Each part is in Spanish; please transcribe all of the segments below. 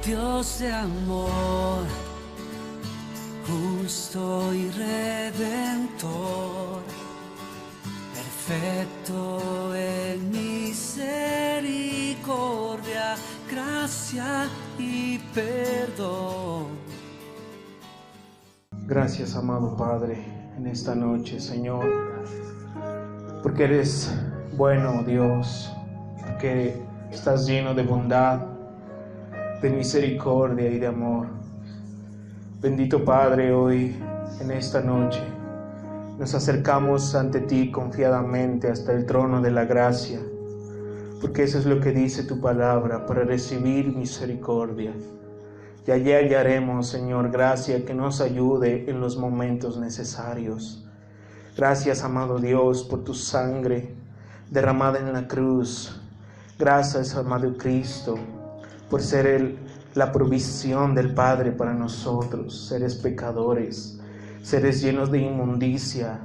Dios de amor, justo y redentor, perfecto en misericordia, gracia y perdón. Gracias, amado Padre, en esta noche, Señor, porque eres bueno, Dios, porque estás lleno de bondad, de misericordia y de amor. Bendito Padre, hoy, en esta noche, nos acercamos ante ti confiadamente hasta el trono de la gracia, porque eso es lo que dice tu palabra, para recibir misericordia. Y allí hallaremos, Señor, gracia que nos ayude en los momentos necesarios. Gracias, amado Dios, por tu sangre derramada en la cruz. Gracias, amado Cristo, por ser la provisión del Padre para nosotros, seres pecadores, seres llenos de inmundicia,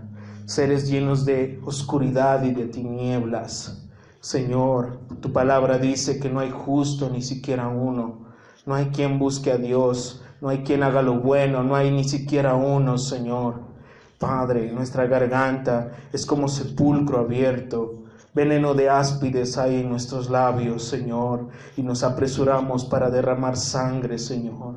seres llenos de oscuridad y de tinieblas. Señor, tu palabra dice que no hay justo ni siquiera uno, no hay quien busque a Dios, no hay quien haga lo bueno, no hay ni siquiera uno, Señor. Padre, nuestra garganta es como sepulcro abierto, veneno de áspides hay en nuestros labios, Señor, y nos apresuramos para derramar sangre, Señor.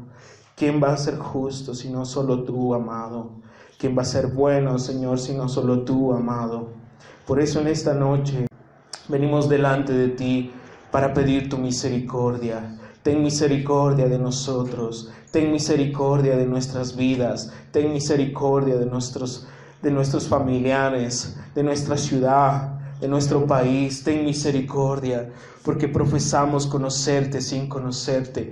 ¿Quién va a ser justo si no solo tú, amado? ¿Quién va a ser bueno, Señor, si no solo tú, amado? Por eso en esta noche venimos delante de ti para pedir tu misericordia. Ten misericordia de nosotros, ten misericordia de nuestras vidas, ten misericordia de nuestros familiares, de nuestra ciudad, de nuestro país. Ten misericordia, porque profesamos conocerte sin conocerte,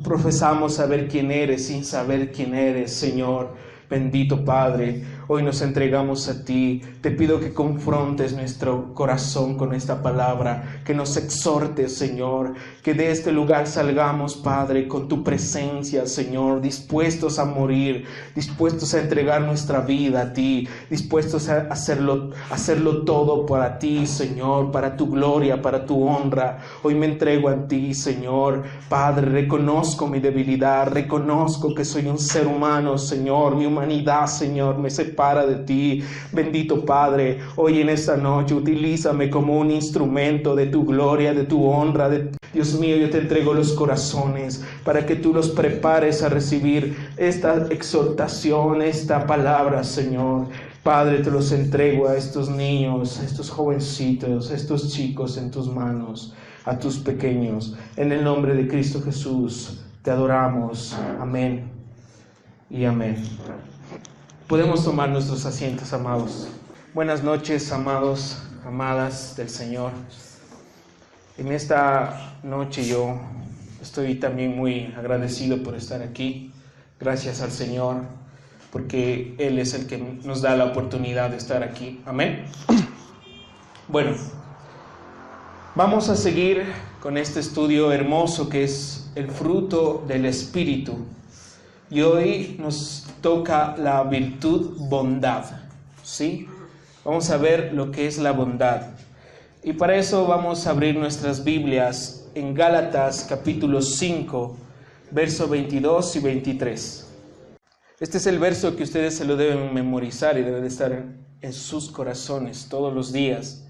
profesamos saber quién eres sin saber quién eres, Señor. Bendito Padre, hoy nos entregamos a ti. Te pido que confrontes nuestro corazón con esta palabra, que nos exhortes, Señor, que de este lugar salgamos, Padre, con tu presencia, Señor, dispuestos a morir, dispuestos a entregar nuestra vida a ti, dispuestos a hacerlo todo para ti, Señor, para tu gloria, para tu honra. Hoy me entrego a ti, Señor. Padre, reconozco mi debilidad, reconozco que soy un ser humano, Señor. Mi humanidad, Señor, me separa de ti. Bendito Padre, hoy en esta noche utilízame como un instrumento de tu gloria, de tu honra. Dios mío, yo te entrego los corazones para que tú los prepares a recibir esta exhortación, esta palabra, Señor. Padre, te los entrego a estos niños, a estos jovencitos, a estos chicos en tus manos, a tus pequeños. En el nombre de Cristo Jesús, te adoramos. Amén y amén. Podemos tomar nuestros asientos, amados. Buenas noches, amados, amadas del Señor. En esta noche yo estoy también muy agradecido por estar aquí. Gracias al Señor, porque Él es el que nos da la oportunidad de estar aquí. Amén. Bueno, vamos a seguir con este estudio hermoso que es el fruto del Espíritu. Y hoy nos toca la virtud bondad, ¿sí? Vamos a ver lo que es la bondad. Y para eso vamos a abrir nuestras Biblias en Gálatas capítulo 5, versos 22 y 23. Este es el verso que ustedes se lo deben memorizar y debe de estar en sus corazones todos los días.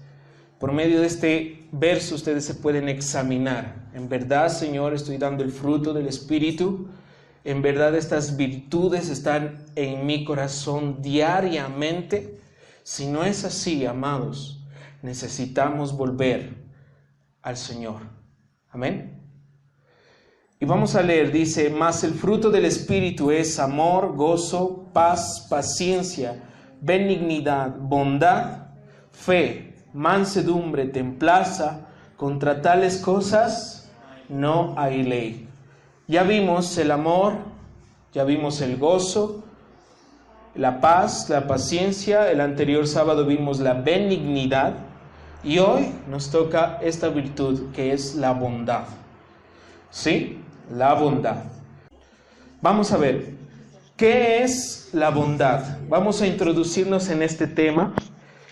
Por medio de este verso ustedes se pueden examinar. En verdad, Señor, estoy dando el fruto del Espíritu. En verdad estas virtudes están en mi corazón diariamente. Si no es así, amados, necesitamos volver al Señor. Amén. Y vamos a leer, dice: mas el fruto del Espíritu es amor, gozo, paz, paciencia, benignidad, bondad, fe, mansedumbre, templanza. Contra tales cosas no hay ley. Ya vimos el amor, ya vimos el gozo, la paz, la paciencia. El anterior sábado vimos la benignidad y hoy nos toca esta virtud que es la bondad. ¿Sí? La bondad. Vamos a ver, ¿qué es la bondad? Vamos a introducirnos en este tema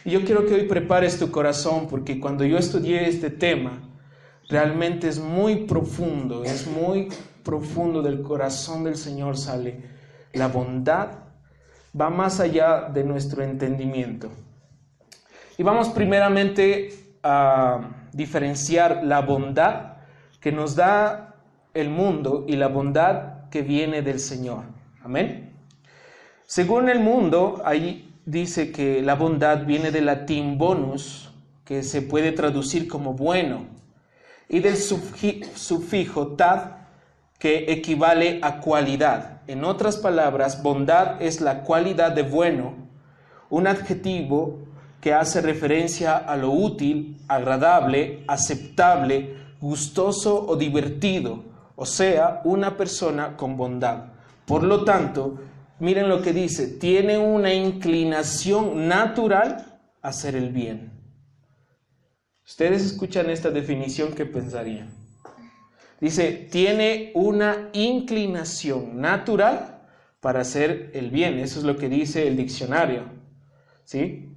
y yo quiero que hoy prepares tu corazón, porque cuando yo estudié este tema realmente es muy profundo, es muy profundo del corazón del Señor sale la bondad, va más allá de nuestro entendimiento. Y vamos primeramente a diferenciar la bondad que nos da el mundo y la bondad que viene del Señor. Amén. Según el mundo, ahí dice que la bondad viene del latín bonus, que se puede traducir como bueno, y del sufijo tad, que equivale a cualidad. En otras palabras, bondad es la cualidad de bueno, un adjetivo que hace referencia a lo útil, agradable, aceptable, gustoso o divertido, o sea, una persona con bondad. Por lo tanto, miren lo que dice, tiene una inclinación natural a hacer el bien. Ustedes escuchan esta definición, ¿qué pensarían? Dice, tiene una inclinación natural para hacer el bien. Eso es lo que dice el diccionario, ¿sí?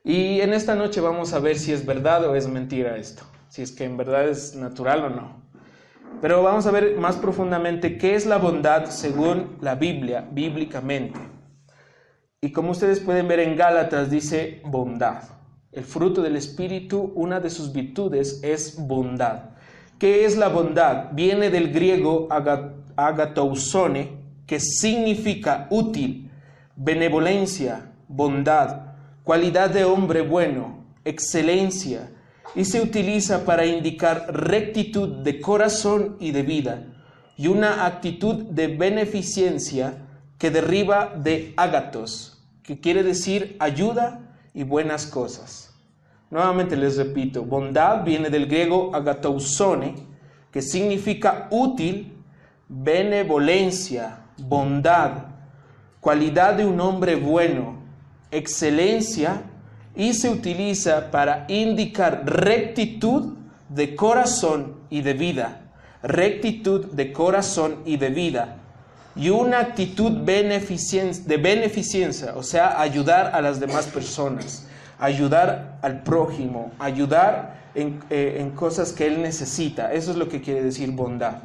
Y en esta noche vamos a ver si es verdad o es mentira esto, si es que en verdad es natural o no. Pero vamos a ver más profundamente qué es la bondad según la Biblia, bíblicamente. Y como ustedes pueden ver en Gálatas dice bondad. El fruto del Espíritu, una de sus virtudes es bondad. ¿Qué es la bondad? Viene del griego agatousone, que significa útil, benevolencia, bondad, cualidad de hombre bueno, excelencia, y se utiliza para indicar rectitud de corazón y de vida, y una actitud de beneficencia que deriva de agatos, que quiere decir ayuda y buenas cosas. Nuevamente les repito, bondad viene del griego agatousone, que significa útil, benevolencia, bondad, cualidad de un hombre bueno, excelencia, y se utiliza para indicar rectitud de corazón y de vida, rectitud de corazón y de vida, y una actitud de beneficencia, o sea, ayudar a las demás personas, ayudar al prójimo, ayudar en cosas que él necesita. Eso es lo que quiere decir bondad.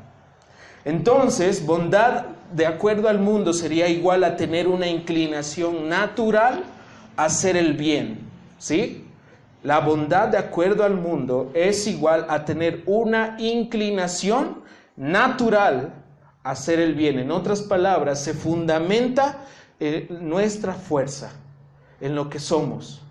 Entonces, bondad, de acuerdo al mundo, sería igual a tener una inclinación natural a hacer el bien, ¿sí? La bondad, de acuerdo al mundo, es igual a tener una inclinación natural a hacer el bien. En otras palabras, se fundamenta en nuestra fuerza, en lo que somos.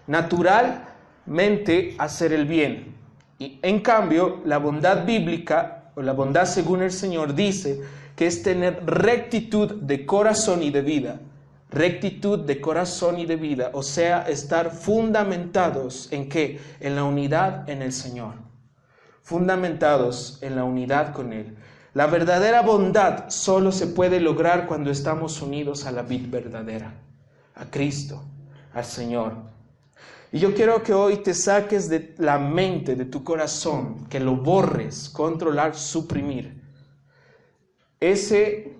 Naturalmente hacer el bien. Y en cambio, la bondad bíblica, o la bondad según el Señor, dice que es tener rectitud de corazón y de vida. Rectitud de corazón y de vida, o sea, estar fundamentados ¿en qué? En la unidad en el Señor. Fundamentados en la unidad con Él. La verdadera bondad solo se puede lograr cuando estamos unidos a la vid verdadera, a Cristo, al Señor. Y yo quiero que hoy te saques de la mente, de tu corazón, que lo borres, controlar, suprimir. Ese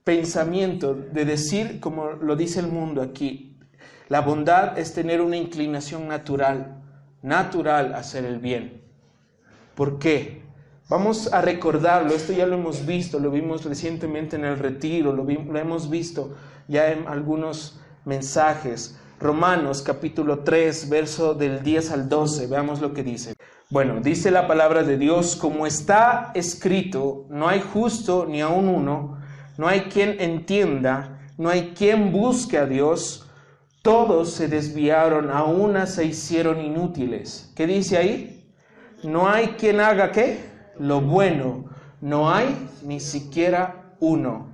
pensamiento de decir, como lo dice el mundo aquí, la bondad es tener una inclinación natural a hacer el bien. ¿Por qué? Vamos a recordarlo, esto ya lo hemos visto, lo vimos recientemente en el retiro, lo hemos visto ya en algunos mensajes. Romanos capítulo 3, verso del 10 al 12, veamos lo que dice. Bueno, dice la palabra de Dios, como está escrito, no hay justo ni aun uno, no hay quien entienda, no hay quien busque a Dios, todos se desviaron, a una se hicieron inútiles. ¿Qué dice ahí? No hay quien haga ¿qué? Lo bueno, no hay ni siquiera uno.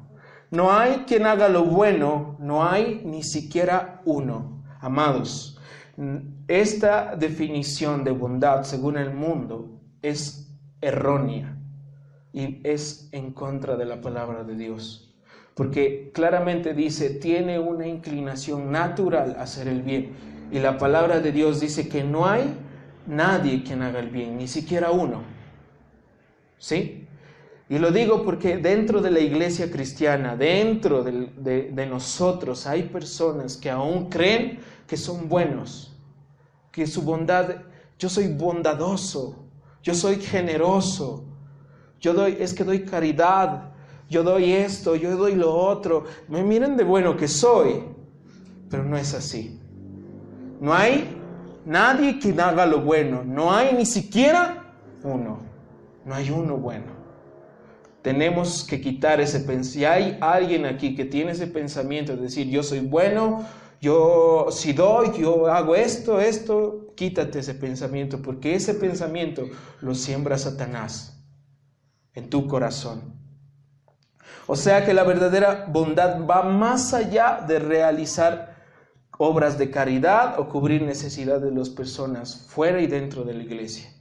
No hay quien haga lo bueno, no hay ni siquiera uno. Amados, esta definición de bondad según el mundo es errónea y es en contra de la palabra de Dios. Porque claramente dice, tiene una inclinación natural a hacer el bien. Y la palabra de Dios dice que no hay nadie quien haga el bien, ni siquiera uno. ¿Sí? Y lo digo porque dentro de la iglesia cristiana, dentro de nosotros, hay personas que aún creen que son buenos, que su bondad, yo soy bondadoso, yo soy generoso, es que doy caridad, yo doy esto, yo doy lo otro, me miren de bueno que soy, pero no es así. No hay nadie que haga lo bueno, no hay ni siquiera uno, no hay uno bueno. Tenemos que quitar ese pensamiento. Si hay alguien aquí que tiene ese pensamiento de decir yo soy bueno, yo si doy, yo hago esto, quítate ese pensamiento, porque ese pensamiento lo siembra Satanás en tu corazón. O sea que la verdadera bondad va más allá de realizar obras de caridad o cubrir necesidades de las personas fuera y dentro de la iglesia.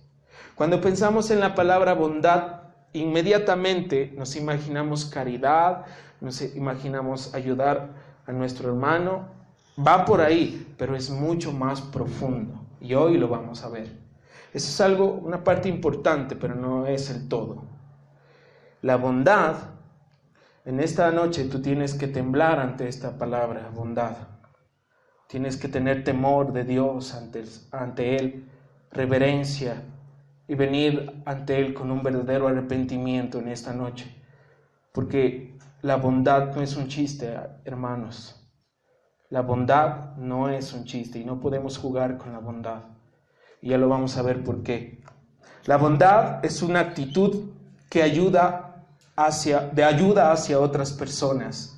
Cuando pensamos en la palabra bondad, inmediatamente nos imaginamos caridad, nos imaginamos ayudar a nuestro hermano. Va por ahí, pero es mucho más profundo y hoy lo vamos a ver. Eso es una parte importante, pero no es el todo. La bondad, en esta noche tú tienes que temblar ante esta palabra, bondad. Tienes que tener temor de Dios ante Él, reverencia, y venir ante Él con un verdadero arrepentimiento en esta noche. Porque la bondad no es un chiste, hermanos. La bondad no es un chiste y no podemos jugar con la bondad. Y ya lo vamos a ver por qué. La bondad es una actitud que ayuda hacia otras personas.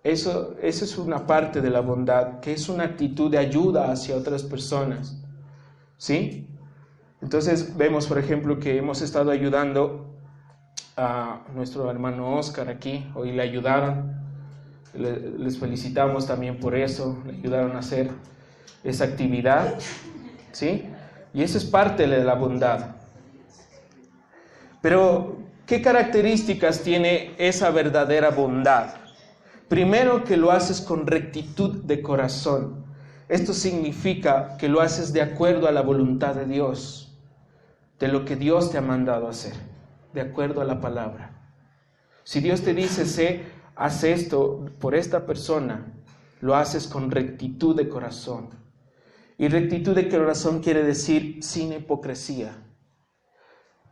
Eso es una parte de la bondad, que es una actitud de ayuda hacia otras personas. ¿Sí? Entonces vemos, por ejemplo, que hemos estado ayudando a nuestro hermano Oscar aquí. Hoy le ayudaron. Les felicitamos también por eso. Le ayudaron a hacer esa actividad. ¿Sí? Y eso es parte de la bondad. Pero, ¿qué características tiene esa verdadera bondad? Primero, que lo haces con rectitud de corazón. Esto significa que lo haces de acuerdo a la voluntad de Dios, de lo que Dios te ha mandado hacer, de acuerdo a la palabra. Si Dios te dice, haz esto por esta persona, lo haces con rectitud de corazón. Y rectitud de corazón quiere decir sin hipocresía.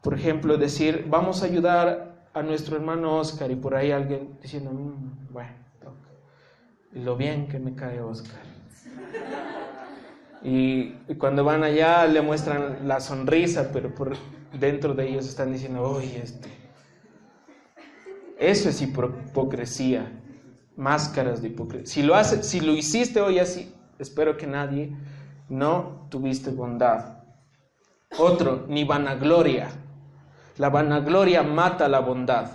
Por ejemplo, decir, vamos a ayudar a nuestro hermano Oscar, y por ahí alguien diciendo, bueno, lo bien que me cae Oscar. Y cuando van allá le muestran la sonrisa, pero por dentro de ellos están diciendo, oye, Eso es hipocresía, máscaras de hipocresía. Si lo hiciste hoy así, espero que nadie, no tuviste bondad. Otro, ni vanagloria. La vanagloria mata la bondad.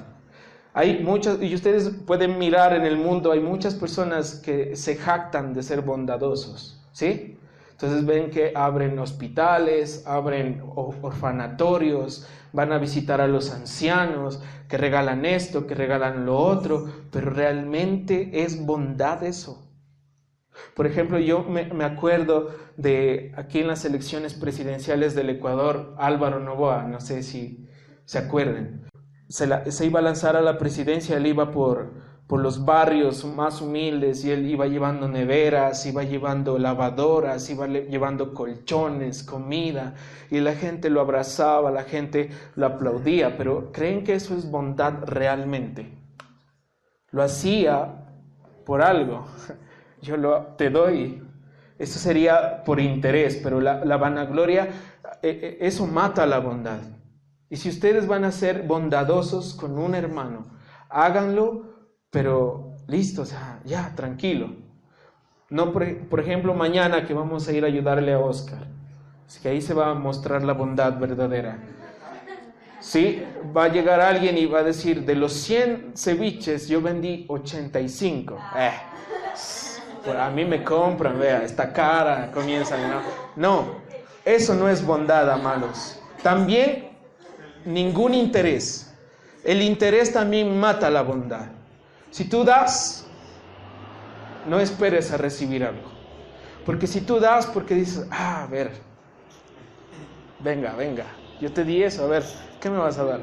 Hay muchas, y ustedes pueden mirar en el mundo, hay muchas personas que se jactan de ser bondadosos, ¿sí? Entonces ven que abren hospitales, abren orfanatorios, van a visitar a los ancianos, que regalan esto, que regalan lo otro, pero realmente es bondad eso. Por ejemplo, yo me acuerdo de aquí en las elecciones presidenciales del Ecuador, Álvaro Noboa, no sé si se acuerdan, se iba a lanzar a la presidencia, él iba por los barrios más humildes y él iba llevando neveras, iba llevando lavadoras, iba llevando colchones, comida, y la gente lo abrazaba, la gente lo aplaudía, pero ¿creen que eso es bondad realmente? Lo hacía por algo. Yo te doy, eso sería por interés, pero la vanagloria, eso mata la bondad. Y si ustedes van a ser bondadosos con un hermano, háganlo, pero listo, o sea, ya, tranquilo. No, por ejemplo, mañana que vamos a ir a ayudarle a Oscar, es que ahí se va a mostrar la bondad verdadera. Sí, va a llegar alguien y va a decir, de los 100 ceviches yo vendí 85. A mí me compran, vea, esta cara, comienzan, ¿no? No, eso no es bondad, amados. También ningún interés. El interés también mata la bondad. Si tú das, no esperes a recibir algo. Porque si tú das porque dices, a ver, venga, yo te di eso, a ver, ¿qué me vas a dar?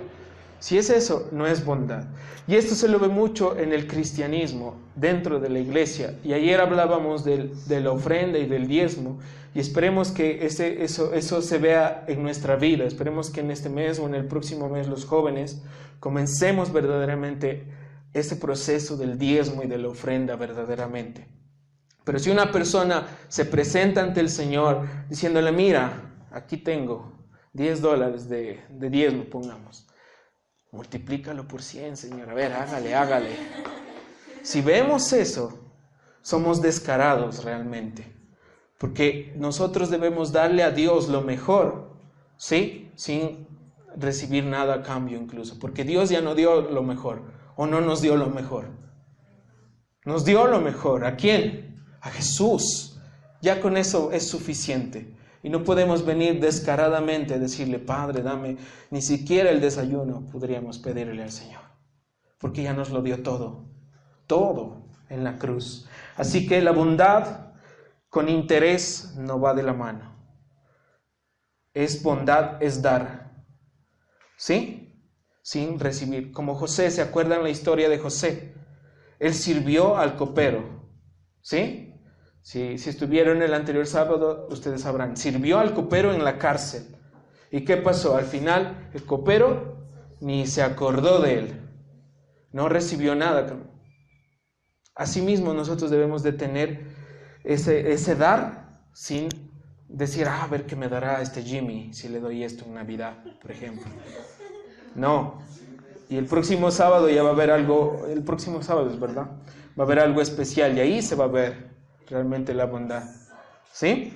Si es eso, no es bondad. Y esto se lo ve mucho en el cristianismo, dentro de la iglesia. Y ayer hablábamos de la ofrenda y del diezmo. Y esperemos que eso se vea en nuestra vida. Esperemos que en este mes o en el próximo mes los jóvenes comencemos verdaderamente ese proceso del diezmo y de la ofrenda verdaderamente. Pero si una persona se presenta ante el Señor diciéndole, mira, aquí tengo $10 de diezmo, pongamos. Multiplícalo por 100, Señor. A ver, hágale. Si vemos eso, somos descarados realmente. Porque nosotros debemos darle a Dios lo mejor, ¿sí? Sin recibir nada a cambio incluso. Porque Dios ya no dio lo mejor, o no nos dio lo mejor. Nos dio lo mejor. ¿A quién? A Jesús. Ya con eso es suficiente. Y no podemos venir descaradamente a decirle, Padre, dame, ni siquiera el desayuno podríamos pedirle al Señor. Porque ya nos lo dio todo en la cruz. Así que la bondad con interés no va de la mano. Es bondad, es dar. ¿Sí? Sin recibir. Como José, ¿se acuerdan la historia de José? Él sirvió al copero. ¿Sí? Si estuvieron el anterior sábado, ustedes sabrán. Sirvió al copero en la cárcel. ¿Y qué pasó? Al final, el copero ni se acordó de él. No recibió nada. Asimismo, nosotros debemos de tener ese dar sin decir, a ver qué me dará este Jimmy si le doy esto en Navidad, por ejemplo. No. Y el próximo sábado ya va a haber algo, el próximo sábado es verdad, va a haber algo especial y ahí se va a ver realmente la bondad. ¿Sí?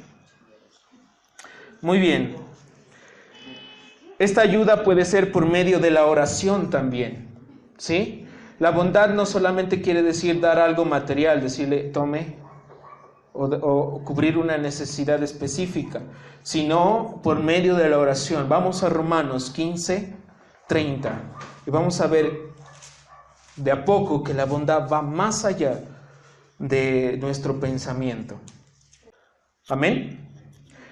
Muy bien. Esta ayuda puede ser por medio de la oración también. ¿Sí? La bondad no solamente quiere decir dar algo material, decirle tome o cubrir una necesidad específica, sino por medio de la oración. Vamos a Romanos 15:30 y vamos a ver de a poco que la bondad va más allá de nuestro pensamiento. Amén.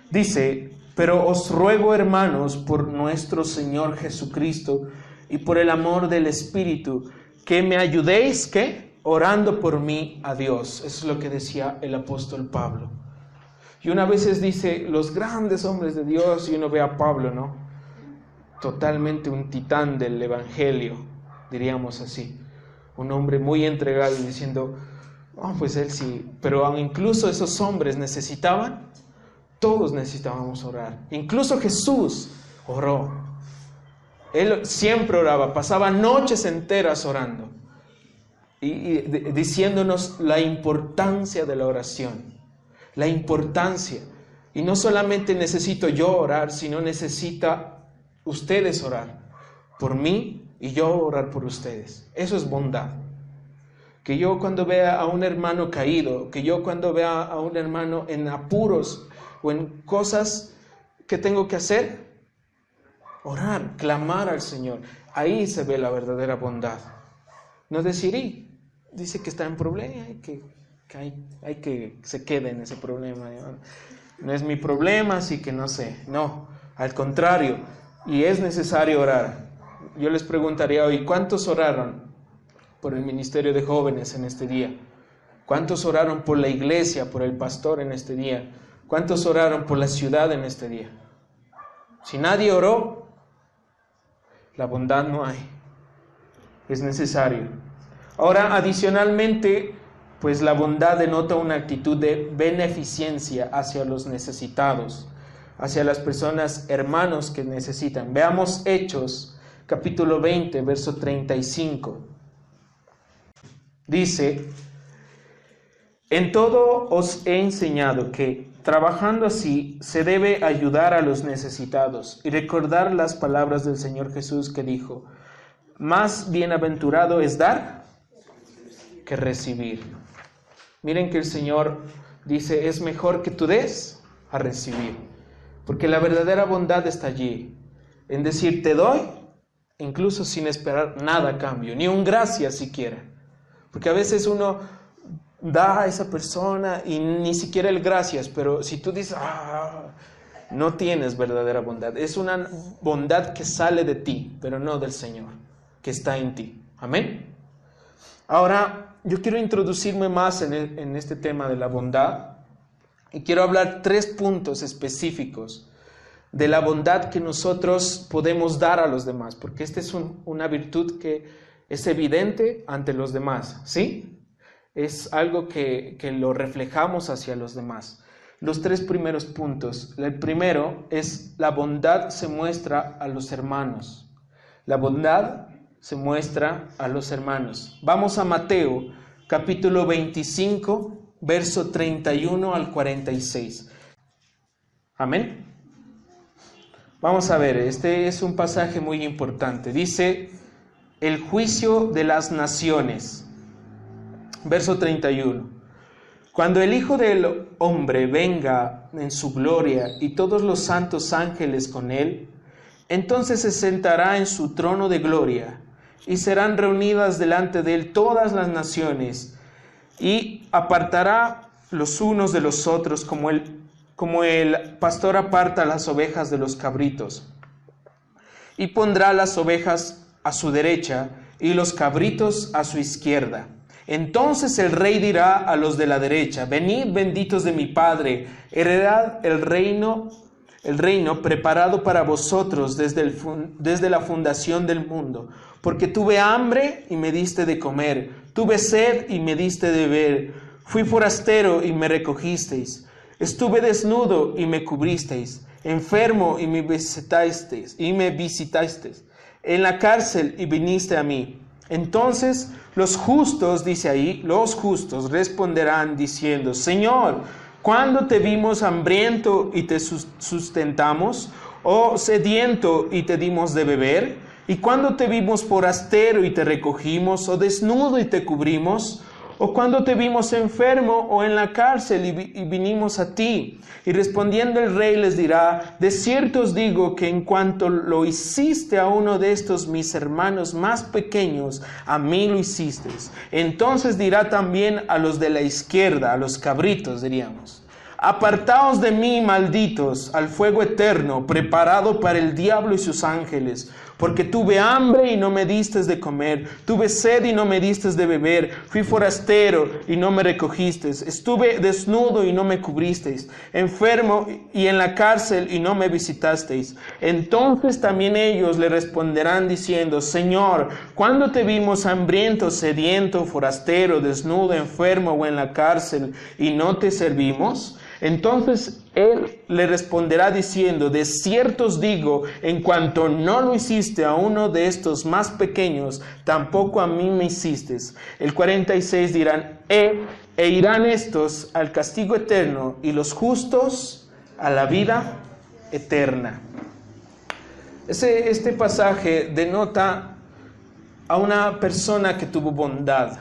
Dice, pero os ruego, hermanos, por nuestro Señor Jesucristo y por el amor del Espíritu, que me ayudéis, ¿qué? Orando por mí a Dios. Eso es lo que decía el apóstol Pablo. Y una vez dice, los grandes hombres de Dios, y uno ve a Pablo, ¿no? Totalmente un titán del evangelio, diríamos así. Un hombre muy entregado diciendo, pues él sí, pero incluso esos hombres necesitaban, todos necesitábamos orar. Incluso Jesús oró. Él siempre oraba, pasaba noches enteras orando y diciéndonos la importancia de la oración, la importancia. Y no solamente necesito yo orar, sino necesita ustedes orar por mí y yo orar por ustedes. Eso es bondad. Que yo cuando vea a un hermano caído, que yo cuando vea a un hermano en apuros o en cosas que tengo que hacer, orar, clamar al Señor. Ahí se ve la verdadera bondad. No decir, dice que está en problema, hay que se quede en ese problema. No es mi problema, así que no sé. No, al contrario, y es necesario orar. Yo les preguntaría hoy, ¿cuántos oraron por el ministerio de jóvenes en este día? ¿Cuántos oraron por la iglesia, por el pastor en este día? ¿Cuántos oraron por la ciudad en este día? Si nadie oró, la bondad no hay. Es necesario. Ahora, adicionalmente, pues la bondad denota una actitud de beneficencia hacia los necesitados, hacia las personas, hermanos que necesitan. Veamos Hechos, capítulo 20, verso 35. Dice, en todo os he enseñado que, trabajando así, se debe ayudar a los necesitados y recordar las palabras del Señor Jesús que dijo, más bienaventurado es dar que recibir. Miren que el Señor dice, es mejor que tú des a recibir, porque la verdadera bondad está allí, en decir te doy, incluso sin esperar nada a cambio, ni un gracias siquiera. Porque a veces uno da a esa persona y ni siquiera el gracias, pero si tú dices, no tienes verdadera bondad. Es una bondad que sale de ti, pero no del Señor. que está en ti. Amén. Ahora, yo quiero introducirme más en este tema de la bondad y quiero hablar 3 puntos específicos de la bondad que nosotros podemos dar a los demás, porque esta es una virtud que es evidente ante los demás, ¿sí? Es algo que lo reflejamos hacia los demás. Los 3 primeros puntos. El primero es: la bondad se muestra a los hermanos. La bondad se muestra a los hermanos. Vamos a Mateo, capítulo 25, verso 31 al 46. Amén. Vamos a ver, este es un pasaje muy importante. Dice: el juicio de las naciones. Verso 31. Cuando el Hijo del Hombre venga en su gloria y todos los santos ángeles con él, entonces se sentará en su trono de gloria y serán reunidas delante de él todas las naciones, y apartará los unos de los otros como el pastor aparta las ovejas de los cabritos, y pondrá las ovejas a su derecha y los cabritos a su izquierda. Entonces el rey dirá a los de la derecha: venid, benditos de mi Padre, heredad el reino preparado para vosotros desde la fundación del mundo. Porque tuve hambre y me diste de comer, tuve sed y me diste de beber, fui forastero y me recogisteis, estuve desnudo y me cubristeis, enfermo y me visitasteis, en la cárcel y viniste a mí. Entonces los justos, dice ahí, los justos responderán diciendo: Señor, ¿cuándo te vimos hambriento y te sustentamos, o sediento y te dimos de beber? ¿Y cuándo te vimos forastero y te recogimos, o desnudo y te cubrimos? ¿O cuándo te vimos enfermo o en la cárcel y vinimos a ti? Y respondiendo el rey les dirá: de cierto os digo que en cuanto lo hiciste a uno de estos mis hermanos más pequeños, a mí lo hicisteis. Entonces dirá también a los de la izquierda, a los cabritos diríamos: apartaos de mí, malditos, al fuego eterno, preparado para el diablo y sus ángeles. Porque tuve hambre y no me distes de comer, tuve sed y no me distes de beber, fui forastero y no me recogisteis, estuve desnudo y no me cubristeis, enfermo y en la cárcel y no me visitasteis. Entonces también ellos le responderán diciendo: Señor, ¿cuándo te vimos hambriento, sediento, forastero, desnudo, enfermo o en la cárcel y no te servimos? Entonces él le responderá diciendo: de cierto os digo, en cuanto no lo hiciste a uno de estos más pequeños, tampoco a mí me hiciste. El 46 dirán: e irán estos al castigo eterno y los justos a la vida eterna. Este pasaje denota a una persona que tuvo bondad,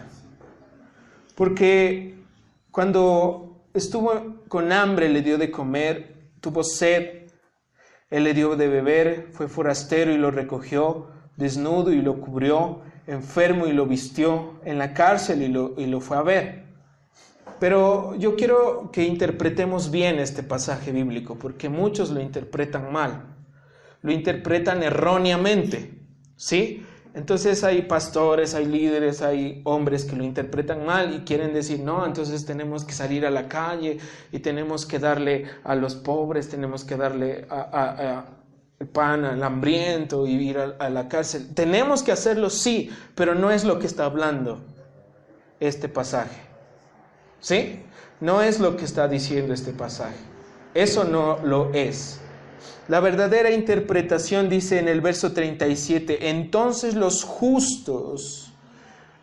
porque cuando estuvo con hambre le dio de comer, tuvo sed, él le dio de beber, fue forastero y lo recogió, desnudo y lo cubrió, enfermo y lo vistió, en la cárcel y lo fue a ver. Pero yo quiero que interpretemos bien este pasaje bíblico, porque muchos lo interpretan mal, lo interpretan erróneamente, ¿sí? Entonces hay pastores, hay líderes, hay hombres que lo interpretan mal y quieren decir: no, entonces tenemos que salir a la calle y tenemos que darle a los pobres, tenemos que darle el pan al hambriento y ir a la cárcel. Tenemos que hacerlo, sí, pero no es lo que está hablando este pasaje, ¿sí? No es lo que está diciendo este pasaje. Eso no lo es. La verdadera interpretación dice en el verso 37: entonces los justos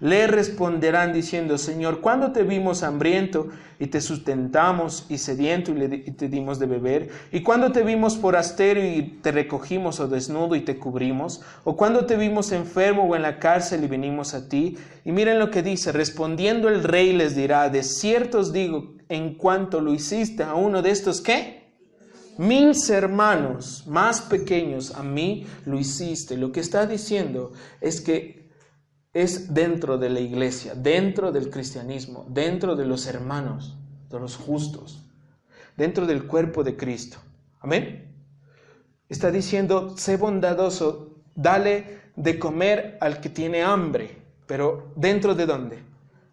le responderán diciendo: Señor, ¿cuándo te vimos hambriento y te sustentamos, y sediento y te dimos de beber? ¿Y cuándo te vimos forastero y te recogimos, o desnudo y te cubrimos? ¿O cuándo te vimos enfermo o en la cárcel y vinimos a ti? Y miren lo que dice: respondiendo el rey les dirá: de cierto os digo, en cuanto lo hiciste a uno de estos, ¿qué? Mis hermanos más pequeños, a mí lo hiciste. Lo que está diciendo es que es dentro de la iglesia, dentro del cristianismo, dentro de los hermanos, de los justos, dentro del cuerpo de Cristo. Amén. Está diciendo: sé bondadoso, dale de comer al que tiene hambre. Pero ¿dentro de dónde?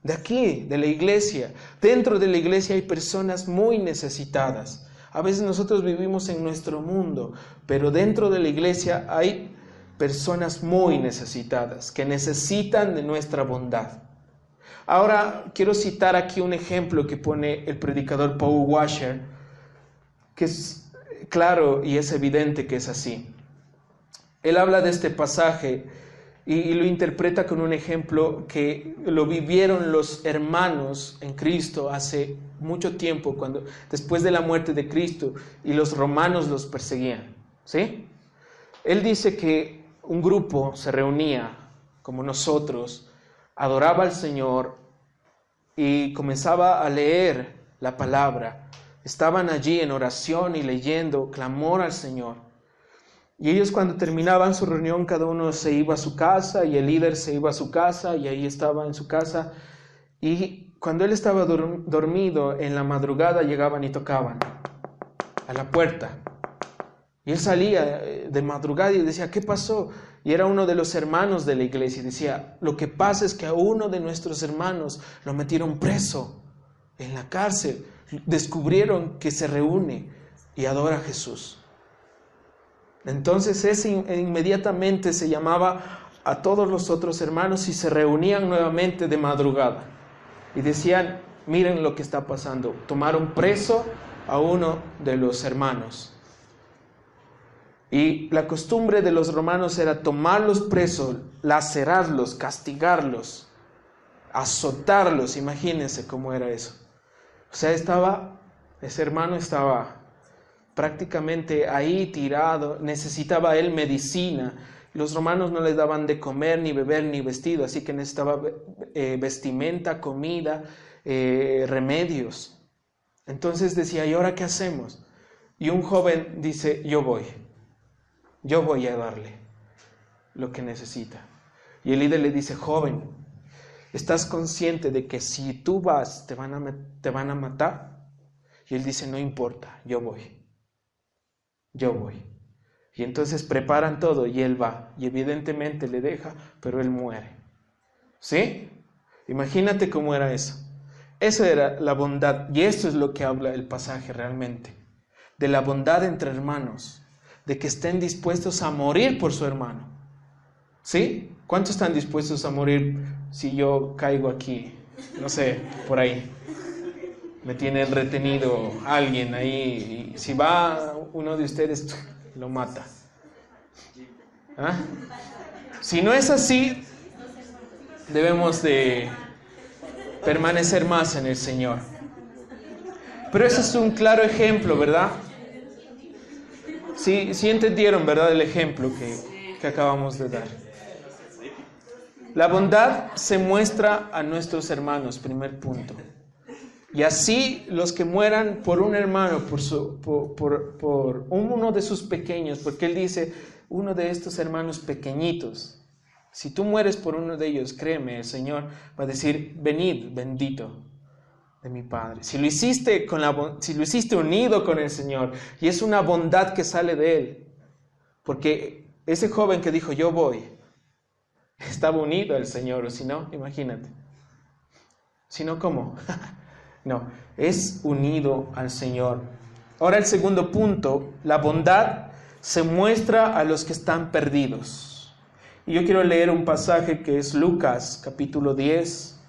De aquí, de la iglesia. Dentro de la iglesia hay personas muy necesitadas. A veces nosotros vivimos en nuestro mundo, pero dentro de la iglesia hay personas muy necesitadas, que necesitan de nuestra bondad. Ahora quiero citar aquí un ejemplo que pone el predicador Paul Washer, que es claro y es evidente que es así. Él habla de este pasaje y lo interpreta con un ejemplo que lo vivieron los hermanos en Cristo hace mucho tiempo, después de la muerte de Cristo, y los romanos los perseguían, ¿sí? Él dice que un grupo se reunía, como nosotros, adoraba al Señor y comenzaba a leer la palabra. Estaban allí en oración y leyendo, clamor al Señor. Y ellos, cuando terminaban su reunión, cada uno se iba a su casa y el líder se iba a su casa y ahí estaba en su casa. Y cuando él estaba dormido, en la madrugada llegaban y tocaban a la puerta. Y él salía de madrugada y decía, ¿qué pasó? Y era uno de los hermanos de la iglesia y decía, lo que pasa es que a uno de nuestros hermanos lo metieron preso en la cárcel. Descubrieron que se reúne y adora a Jesús. Entonces ese inmediatamente se llamaba a todos los otros hermanos y se reunían nuevamente de madrugada. Y decían, miren lo que está pasando. Tomaron preso a uno de los hermanos. Y la costumbre de los romanos era tomarlos presos, lacerarlos, castigarlos, azotarlos. Imagínense cómo era eso. O sea, ese hermano estaba prácticamente ahí tirado, necesitaba él medicina. Los romanos no les daban de comer, ni beber, ni vestido, así que necesitaba vestimenta, comida, remedios. Entonces decía, ¿y ahora qué hacemos? Y un joven dice, yo voy a darle lo que necesita. Y el líder le dice, joven, ¿estás consciente de que si tú vas te van a matar? Y él dice, no importa, yo voy. Y entonces preparan todo y él va. Y evidentemente le deja, pero él muere. ¿Sí? Imagínate cómo era eso. Eso era la bondad. Y esto es lo que habla el pasaje realmente. De la bondad entre hermanos. De que estén dispuestos a morir por su hermano. ¿Sí? ¿Cuántos están dispuestos a morir si yo caigo aquí? No sé, por ahí. Me tiene retenido alguien ahí. Y si va uno de ustedes, lo mata. ¿Ah? Si no es así, debemos de permanecer más en el Señor. Pero ese es un claro ejemplo, ¿verdad? Sí entendieron, ¿verdad? El ejemplo que acabamos de dar. La bondad se muestra a nuestros hermanos, primer punto. Y así los que mueran por un hermano, por uno de sus pequeños, porque él dice, uno de estos hermanos pequeñitos, si tú mueres por uno de ellos, créeme, el Señor va a decir, venid, bendito de mi Padre. Si lo hiciste unido con el Señor, y es una bondad que sale de Él, porque ese joven que dijo, yo voy, estaba unido al Señor, o si no, imagínate. Si no, ¿cómo? No, es unido al Señor. Ahora el segundo punto, la bondad se muestra a los que están perdidos. Y yo quiero leer un pasaje que es Lucas, capítulo 10,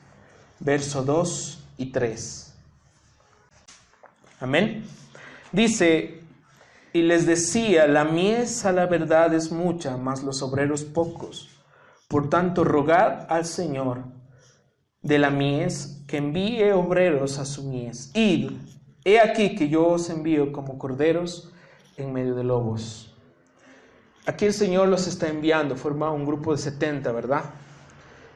verso 2 y 3. Amén. Dice, y les decía, la mies a la verdad es mucha, mas los obreros pocos. Por tanto, rogad al Señor de la mies que envíe obreros a su mies. Id, he aquí que yo os envío como corderos en medio de lobos. Aquí el Señor los está enviando, forma un grupo de 70, ¿verdad?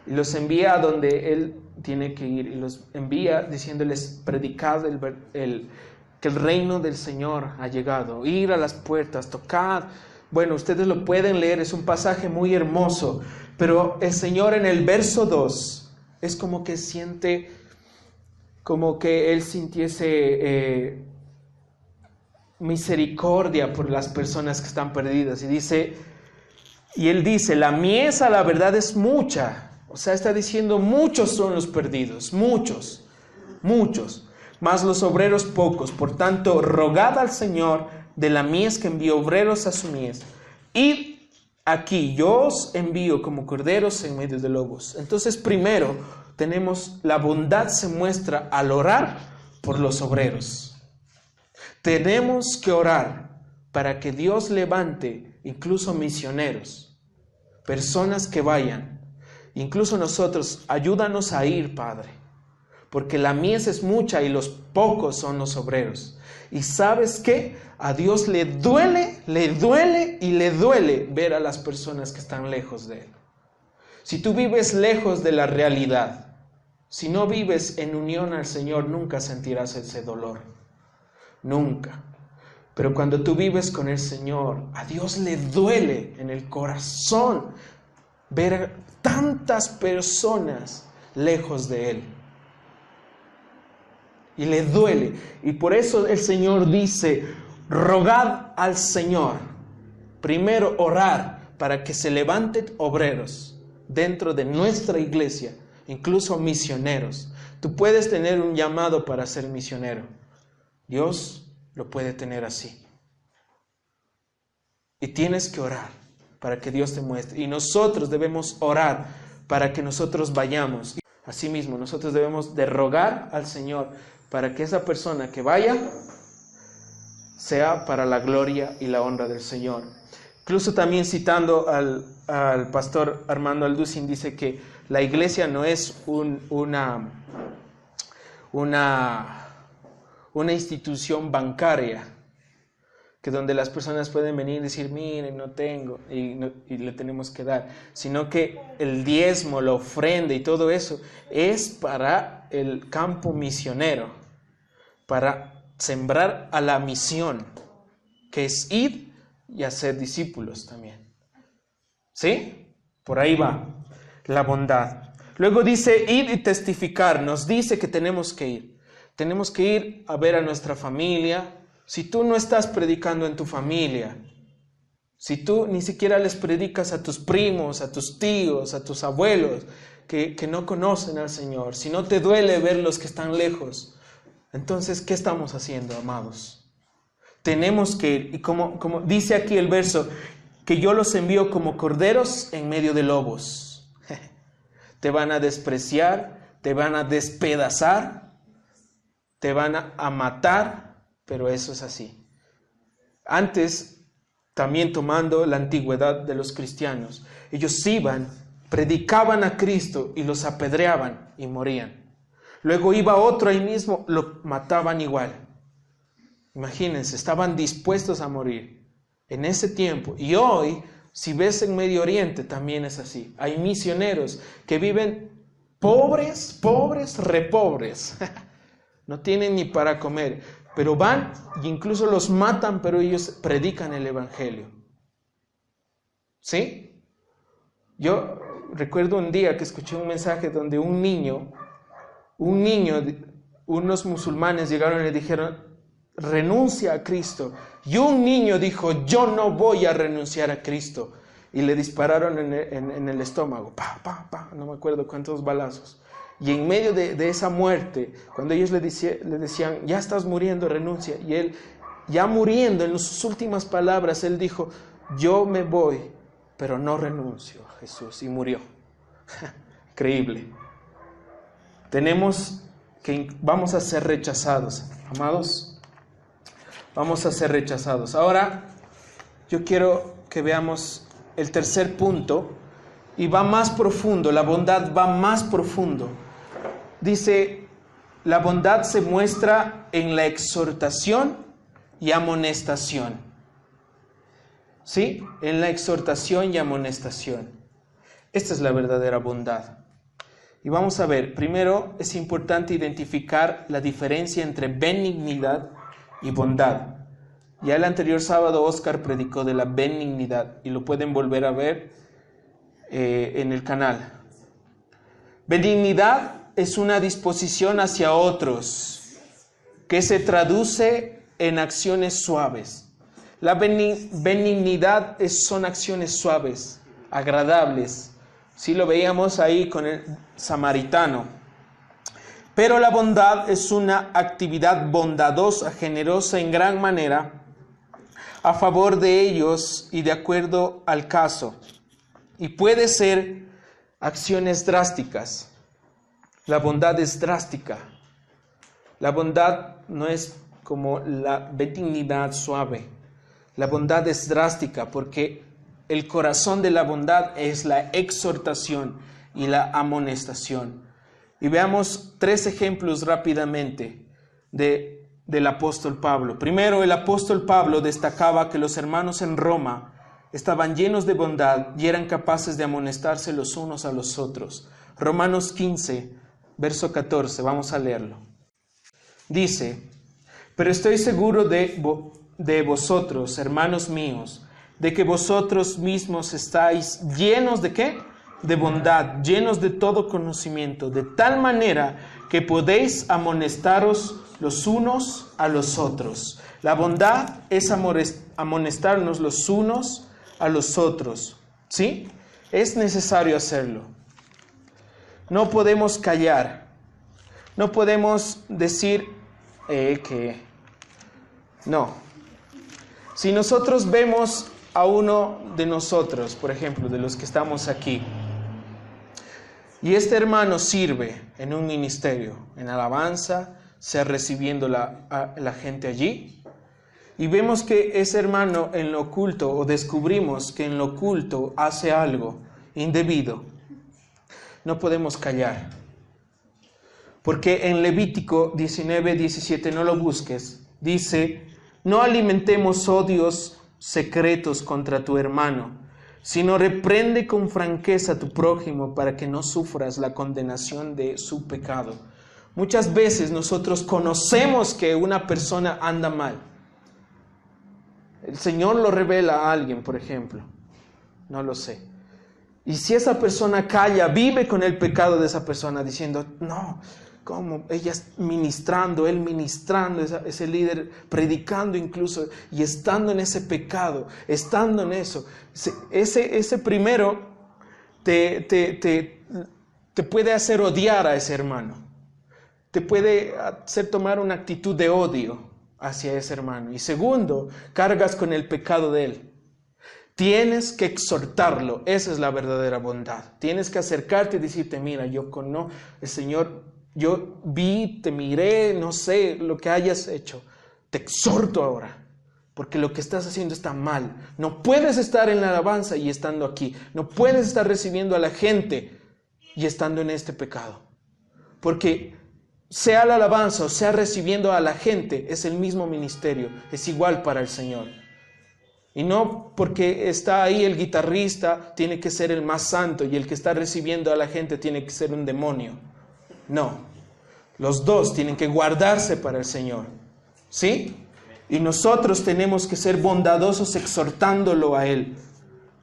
Y los envía a donde Él tiene que ir, y los envía diciéndoles, predicad que el reino del Señor ha llegado, ir a las puertas, tocad. Bueno, ustedes lo pueden leer, es un pasaje muy hermoso, pero el Señor en el verso 2 es como que siente, como que Él sintiese misericordia por las personas que están perdidas. Y dice, Y él dice, la mies a la verdad es mucha. O sea, está diciendo, muchos son los perdidos, muchos, mas los obreros pocos. Por tanto, rogad al Señor de la mies que envíe obreros a su mies. Id aquí, yo os envío como corderos en medio de lobos. Entonces, primero, tenemos la bondad se muestra al orar por los obreros. Tenemos que orar para que Dios levante incluso misioneros, personas que vayan. Incluso nosotros, ayúdanos a ir, Padre, porque la mies es mucha y los pocos son los obreros. Y ¿sabes qué? A Dios le duele ver a las personas que están lejos de Él. Si tú vives lejos de la realidad, si no vives en unión al Señor, nunca sentirás ese dolor. Nunca. Pero cuando tú vives con el Señor, a Dios le duele en el corazón ver tantas personas lejos de Él. Y le duele. Y por eso el Señor dice, rogad al Señor. Primero orar para que se levanten obreros dentro de nuestra iglesia, incluso misioneros. Tú puedes tener un llamado para ser misionero. Dios lo puede tener así. Y tienes que orar para que Dios te muestre. Y nosotros debemos orar para que nosotros vayamos. Asimismo, nosotros debemos de rogar al Señor para que esa persona que vaya sea para la gloria y la honra del Señor. Incluso también citando al pastor Armando Alducin, dice que la iglesia no es una institución bancaria, que donde las personas pueden venir y decir, miren, no tengo, y le tenemos que dar, sino que el diezmo, la ofrenda y todo eso es para el campo misionero, para sembrar a la misión, que es ir y hacer discípulos también. ¿Sí? Por ahí va la bondad. Luego dice, ir y testificar, nos dice que tenemos que ir. Tenemos que ir a ver a nuestra familia. Si tú no estás predicando en tu familia, si tú ni siquiera les predicas a tus primos, a tus tíos, a tus abuelos que no conocen al Señor, si no te duele ver los que están lejos, entonces, ¿qué estamos haciendo, amados? Tenemos que ir, y como dice aquí el verso, que yo los envío como corderos en medio de lobos. Te van a despreciar, te van a despedazar, te van a matar, pero eso es así. Antes, también tomando la antigüedad de los cristianos, ellos iban, predicaban a Cristo y los apedreaban y morían. Luego iba otro ahí mismo, lo mataban igual. Imagínense, estaban dispuestos a morir en ese tiempo. Y hoy, si ves en Medio Oriente, también es así. Hay misioneros que viven pobres, repobres. No tienen ni para comer, pero van e incluso los matan, pero ellos predican el Evangelio. ¿Sí? Yo recuerdo un día que escuché un mensaje donde un niño, unos musulmanes llegaron y le dijeron, renuncia a Cristo. Y un niño dijo, yo no voy a renunciar a Cristo. Y le dispararon en el estómago, no me acuerdo cuántos balazos. Y en medio de esa muerte, cuando ellos le decían, ya estás muriendo, renuncia. Y él, ya muriendo, en sus últimas palabras, él dijo, yo me voy, pero no renuncio a Jesús. Y murió. Increíble. Vamos a ser rechazados, amados. Vamos a ser rechazados. Ahora, yo quiero que veamos el tercer punto, y va más profundo, la bondad va más profundo. Dice, la bondad se muestra en la exhortación y amonestación. ¿Sí? En la exhortación y amonestación. Esta es la verdadera bondad. Y vamos a ver, primero es importante identificar la diferencia entre benignidad y bondad. Ya el anterior sábado Oscar predicó de la benignidad y lo pueden volver a ver en el canal. Benignidad es una disposición hacia otros que se traduce en acciones suaves. La benignidad son acciones suaves. agradables. Sí, lo veíamos ahí con el samaritano. Pero la bondad es una actividad bondadosa, generosa en gran manera, a favor de ellos y de acuerdo al caso. Y puede ser acciones drásticas. La bondad es drástica. La bondad no es como la benignidad suave. La bondad es drástica porque el corazón de la bondad es la exhortación y la amonestación. Y veamos 3 ejemplos rápidamente del apóstol Pablo. Primero, el apóstol Pablo destacaba que los hermanos en Roma estaban llenos de bondad y eran capaces de amonestarse los unos a los otros. Romanos 15, verso 14, vamos a leerlo. Dice: pero estoy seguro de vosotros, hermanos míos, de que vosotros mismos estáis llenos ¿de qué? De bondad, llenos de todo conocimiento, de tal manera que podéis amonestaros los unos a los otros. La bondad es amonestarnos los unos a los otros, ¿sí? Es necesario hacerlo. No podemos callar, no podemos decir que no. Si nosotros vemos a uno de nosotros, por ejemplo, de los que estamos aquí, y este hermano sirve en un ministerio, en alabanza, sea recibiendo a la gente allí, y vemos que ese hermano en lo oculto, o descubrimos que en lo oculto hace algo indebido, no podemos callar. Porque en Levítico 19:17, no lo busques, dice: no alimentemos odios secretos contra tu hermano, sino reprende con franqueza a tu prójimo para que no sufras la condenación de su pecado. Muchas veces nosotros conocemos que una persona anda mal. El Señor lo revela a alguien, por ejemplo. No lo sé. Y si esa persona calla, vive con el pecado de esa persona diciendo: no, ¿cómo? Ella ministrando, él ministrando, ese líder predicando incluso, y estando en ese pecado, estando en eso. Ese primero te puede hacer odiar a ese hermano. Te puede hacer tomar una actitud de odio hacia ese hermano. Y segundo, cargas con el pecado de él. Tienes que exhortarlo. Esa es la verdadera bondad. Tienes que acercarte y decirte: mira, yo conozco el Señor, yo vi, te miré, no sé lo que hayas hecho. Te exhorto ahora, porque lo que estás haciendo está mal. No puedes estar en la alabanza y estando aquí. No puedes estar recibiendo a la gente y estando en este pecado. Porque sea la alabanza o sea recibiendo a la gente, es el mismo ministerio, es igual para el Señor. Y no porque está ahí el guitarrista tiene que ser el más santo y el que está recibiendo a la gente tiene que ser un demonio. No, los dos tienen que guardarse para el Señor, ¿sí? Y nosotros tenemos que ser bondadosos exhortándolo a Él,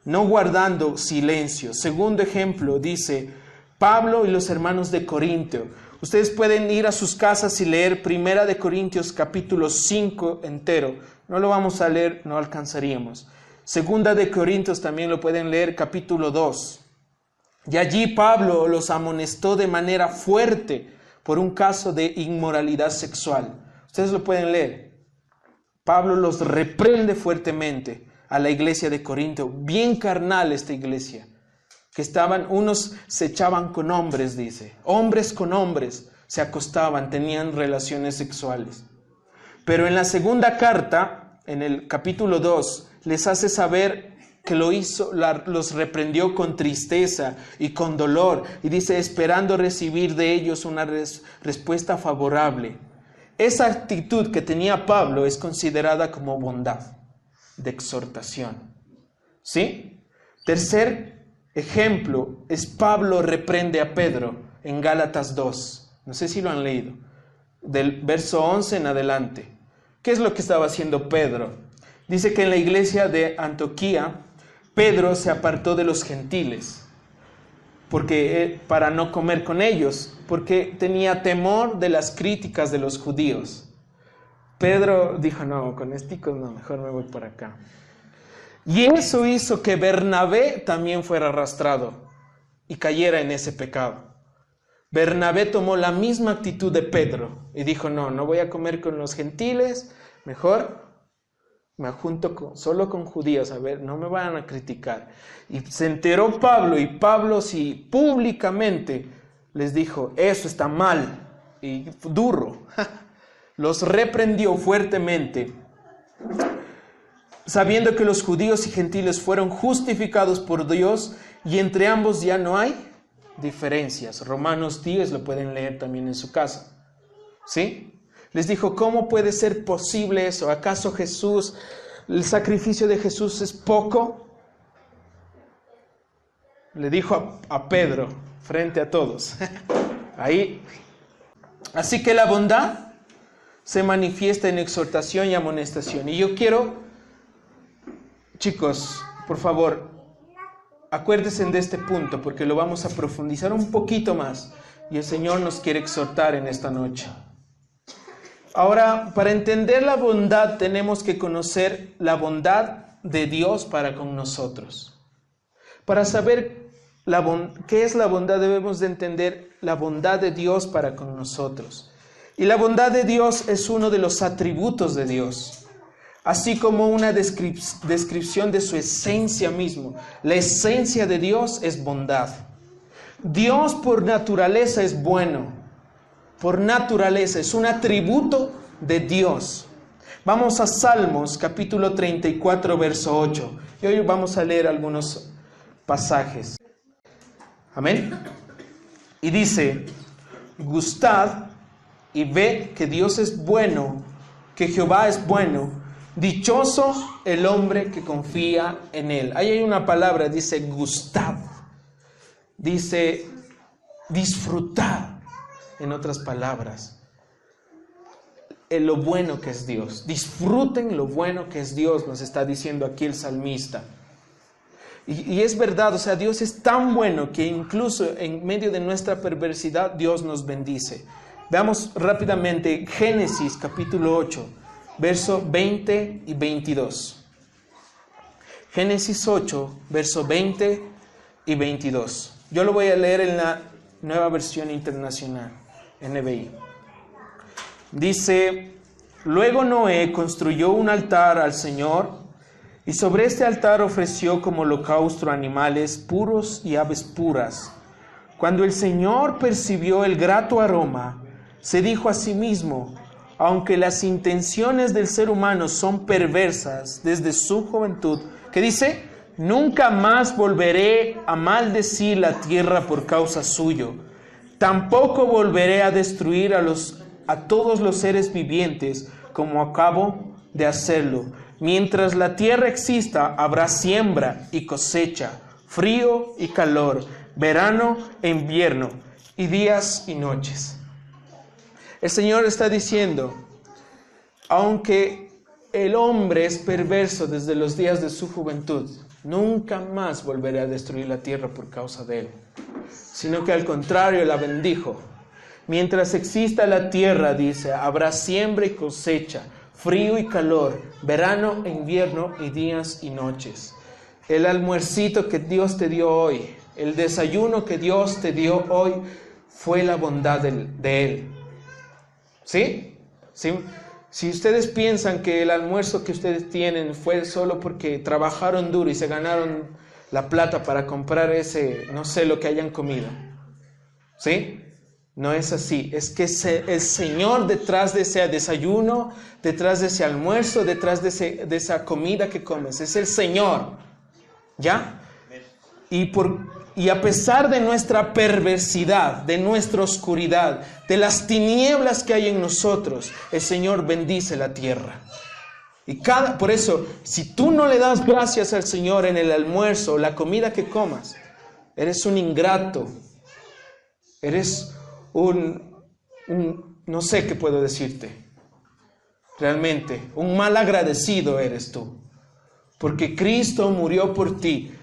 no guardando silencio. Segundo ejemplo, dice Pablo y los hermanos de Corintio. Ustedes pueden ir a sus casas y leer 1 de Corintios capítulo 5 entero. No lo vamos a leer, no alcanzaríamos. 2 de Corintios también lo pueden leer, capítulo 2. Y allí Pablo los amonestó de manera fuerte por un caso de inmoralidad sexual. Ustedes lo pueden leer. Pablo los reprende fuertemente a la iglesia de Corinto. Bien carnal esta iglesia. Que unos se echaban con hombres, dice. Hombres con hombres se acostaban, tenían relaciones sexuales. Pero en la segunda carta, en el capítulo 2, les hace saber que los reprendió con tristeza y con dolor. Y dice, esperando recibir de ellos una respuesta favorable. Esa actitud que tenía Pablo es considerada como bondad, de exhortación. ¿Sí? Tercer ejemplo es Pablo reprende a Pedro en Gálatas 2. No sé si lo han leído. Del verso 11 en adelante. ¿Qué es lo que estaba haciendo Pedro? Dice que en la iglesia de Antioquía, Pedro se apartó de los gentiles para no comer con ellos, porque tenía temor de las críticas de los judíos. Pedro dijo, no, con esticos no, mejor me voy por acá. Y eso hizo que Bernabé también fuera arrastrado y cayera en ese pecado. Bernabé tomó la misma actitud de Pedro y dijo, no voy a comer con los gentiles, mejor me junto solo con judíos, a ver, no me van a criticar. Y se enteró Pablo, y Pablo sí públicamente les dijo, eso está mal, y duro, los reprendió fuertemente, sabiendo que los judíos y gentiles fueron justificados por Dios, y entre ambos ya no hay diferencias. Romanos 10 lo pueden leer también en su casa, ¿sí? Les dijo, ¿cómo puede ser posible eso? ¿Acaso el sacrificio de Jesús es poco? Le dijo a Pedro, frente a todos. Ahí. Así que la bondad se manifiesta en exhortación y amonestación. Y yo quiero, chicos, por favor, acuérdense de este punto, porque lo vamos a profundizar un poquito más. Y el Señor nos quiere exhortar en esta noche. Ahora, para entender la bondad, tenemos que conocer la bondad de Dios para con nosotros. Para saber qué es la bondad, debemos de entender la bondad de Dios para con nosotros. Y la bondad de Dios es uno de los atributos de Dios, así como una descripción de su esencia mismo. La esencia de Dios es bondad. Dios por naturaleza es bueno. Por naturaleza, es un atributo de Dios. Vamos a Salmos, capítulo 34, verso 8. Y hoy vamos a leer algunos pasajes. Amén. Y dice, gustad y ve que Dios es bueno, que Jehová es bueno. Dichoso el hombre que confía en él. Ahí hay una palabra, dice gustad. Dice disfrutad. En otras palabras, en lo bueno que es Dios. Disfruten lo bueno que es Dios, nos está diciendo aquí el salmista. Y es verdad, o sea, Dios es tan bueno que incluso en medio de nuestra perversidad, Dios nos bendice. Veamos rápidamente Génesis capítulo 8, verso 20 y 22. Génesis 8, verso 20 y 22. Yo lo voy a leer en la Nueva Versión Internacional. NBI. Dice, luego Noé construyó un altar al Señor y sobre este altar ofreció como holocausto animales puros y aves puras. Cuando el Señor percibió el grato aroma, se dijo a sí mismo, aunque las intenciones del ser humano son perversas desde su juventud, ¿qué dice? Nunca más volveré a maldecir la tierra por causa suyo. Tampoco volveré a destruir a todos los seres vivientes como acabo de hacerlo. Mientras la tierra exista, habrá siembra y cosecha, frío y calor, verano e invierno, y días y noches. El Señor está diciendo, aunque el hombre es perverso desde los días de su juventud, nunca más volveré a destruir la tierra por causa de él, sino que al contrario la bendijo. Mientras exista la tierra, dice, habrá siembra y cosecha, frío y calor, verano e invierno y días y noches. El almuercito que Dios te dio hoy, el desayuno que Dios te dio hoy, fue la bondad de Él. ¿Sí? ¿Sí? Si ustedes piensan que el almuerzo que ustedes tienen fue solo porque trabajaron duro y se ganaron la plata para comprar no sé lo que hayan comido, ¿sí? No es así. Es que el Señor detrás de ese desayuno, detrás de ese almuerzo, detrás de esa comida que comes, es el Señor, ¿ya? Y a pesar de nuestra perversidad, de nuestra oscuridad, de las tinieblas que hay en nosotros, el Señor bendice la tierra. Por eso, si tú no le das gracias al Señor en el almuerzo o la comida que comas, eres un ingrato, eres no sé qué puedo decirte, realmente, un mal agradecido eres tú, porque Cristo murió por ti.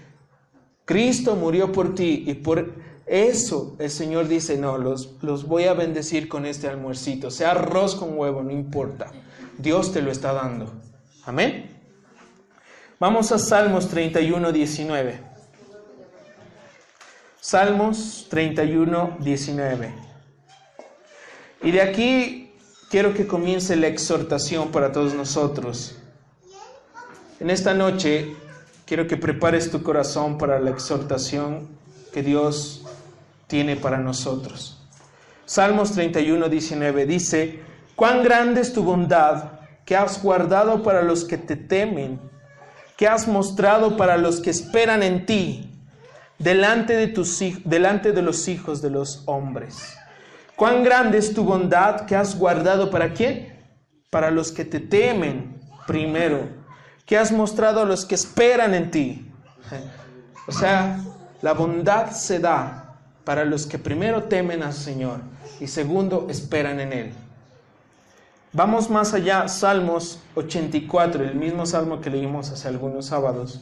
Cristo murió por ti y por eso el Señor dice, no, los voy a bendecir con este almuercito, sea arroz con huevo, no importa, Dios te lo está dando. Amén. Vamos a Salmos 31, 19. Salmos 31, 19. Y de aquí quiero que comience la exhortación para todos nosotros. En esta noche quiero que prepares tu corazón para la exhortación que Dios tiene para nosotros. Salmos 31, 19 dice: cuán grande es tu bondad que has guardado para los que te temen, que has mostrado para los que esperan en ti, delante de los hijos de los hombres. Cuán grande es tu bondad que has guardado, ¿para quién? Para los que te temen primero, que has mostrado a los que esperan en ti. O sea, la bondad se da para los que primero temen al Señor y segundo esperan en Él. Vamos más allá, Salmos 84, el mismo salmo que leímos hace algunos sábados.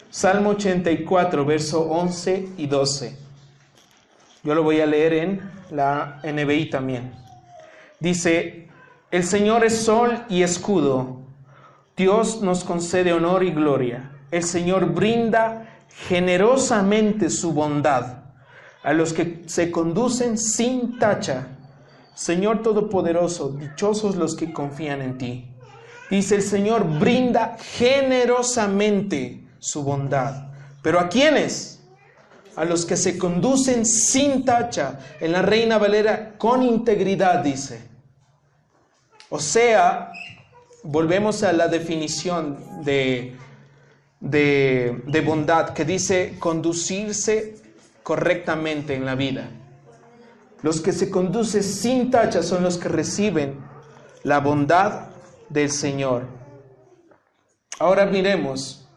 Salmo 84, verso 11 y 12. Yo lo voy a leer en la NBI también. Dice: el Señor es sol y escudo. Dios nos concede honor y gloria. El Señor brinda generosamente su bondad a los que se conducen sin tacha. Señor Todopoderoso, dichosos los que confían en ti. Dice: el Señor brinda generosamente su bondad. ¿Pero a quiénes? A los que se conducen sin tacha. En la Reina Valera, con integridad, dice. O sea, volvemos a la definición de bondad, que dice conducirse correctamente en la vida. Los que se conducen sin tacha son los que reciben la bondad del Señor. Ahora miremos,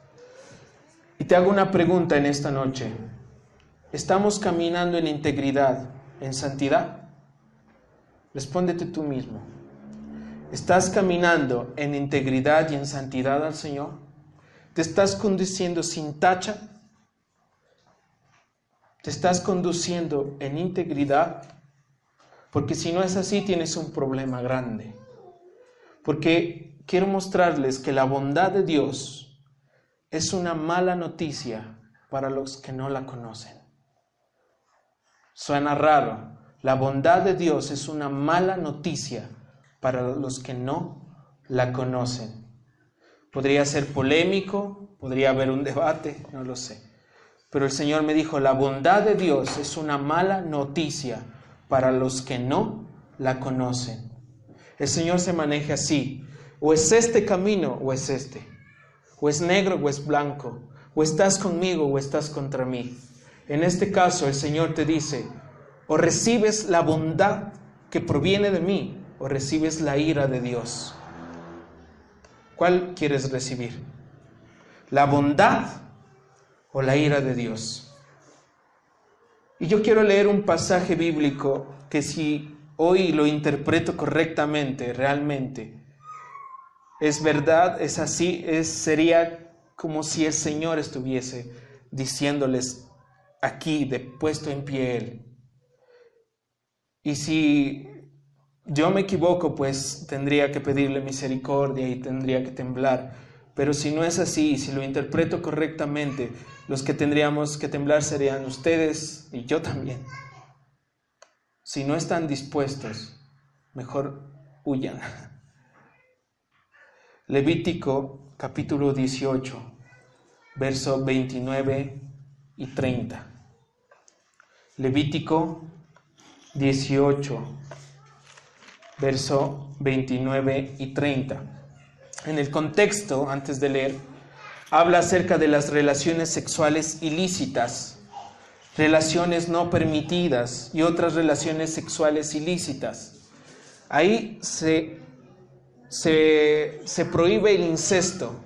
y te hago una pregunta en esta noche. ¿Estamos caminando en integridad, en santidad? Respóndete tú mismo. ¿Estás caminando en integridad y en santidad al Señor? ¿Te estás conduciendo sin tacha? ¿Te estás conduciendo en integridad? Porque si no es así, tienes un problema grande. Porque quiero mostrarles que la bondad de Dios es una mala noticia para los que no la conocen. Suena raro. La bondad de Dios es una mala noticia para los que no la conocen. Podría ser polémico, podría haber un debate, no lo sé. Pero el Señor me dijo: la bondad de Dios es una mala noticia para los que no la conocen. El Señor se maneja así: o es este camino o es este. O es negro o es blanco, o estás conmigo o estás contra mí. En este caso el Señor te dice: o recibes la bondad que proviene de mí, o recibes la ira de Dios. ¿Cuál quieres recibir? ¿La bondad o la ira de Dios? Y yo quiero leer un pasaje bíblico que, si hoy lo interpreto correctamente, realmente es verdad, es así, sería como si el Señor estuviese diciéndoles aquí, puesto en pie Él. Y si yo me equivoco, pues tendría que pedirle misericordia y tendría que temblar. Pero si no es así, si lo interpreto correctamente, los que tendríamos que temblar serían ustedes y yo también. Si no están dispuestos, mejor huyan. Levítico capítulo 18, verso 29 y 30. Levítico 18, verso 29 y 30. En el contexto, antes de leer, habla acerca de las relaciones sexuales ilícitas, relaciones no permitidas y otras relaciones sexuales ilícitas. Ahí se prohíbe el incesto,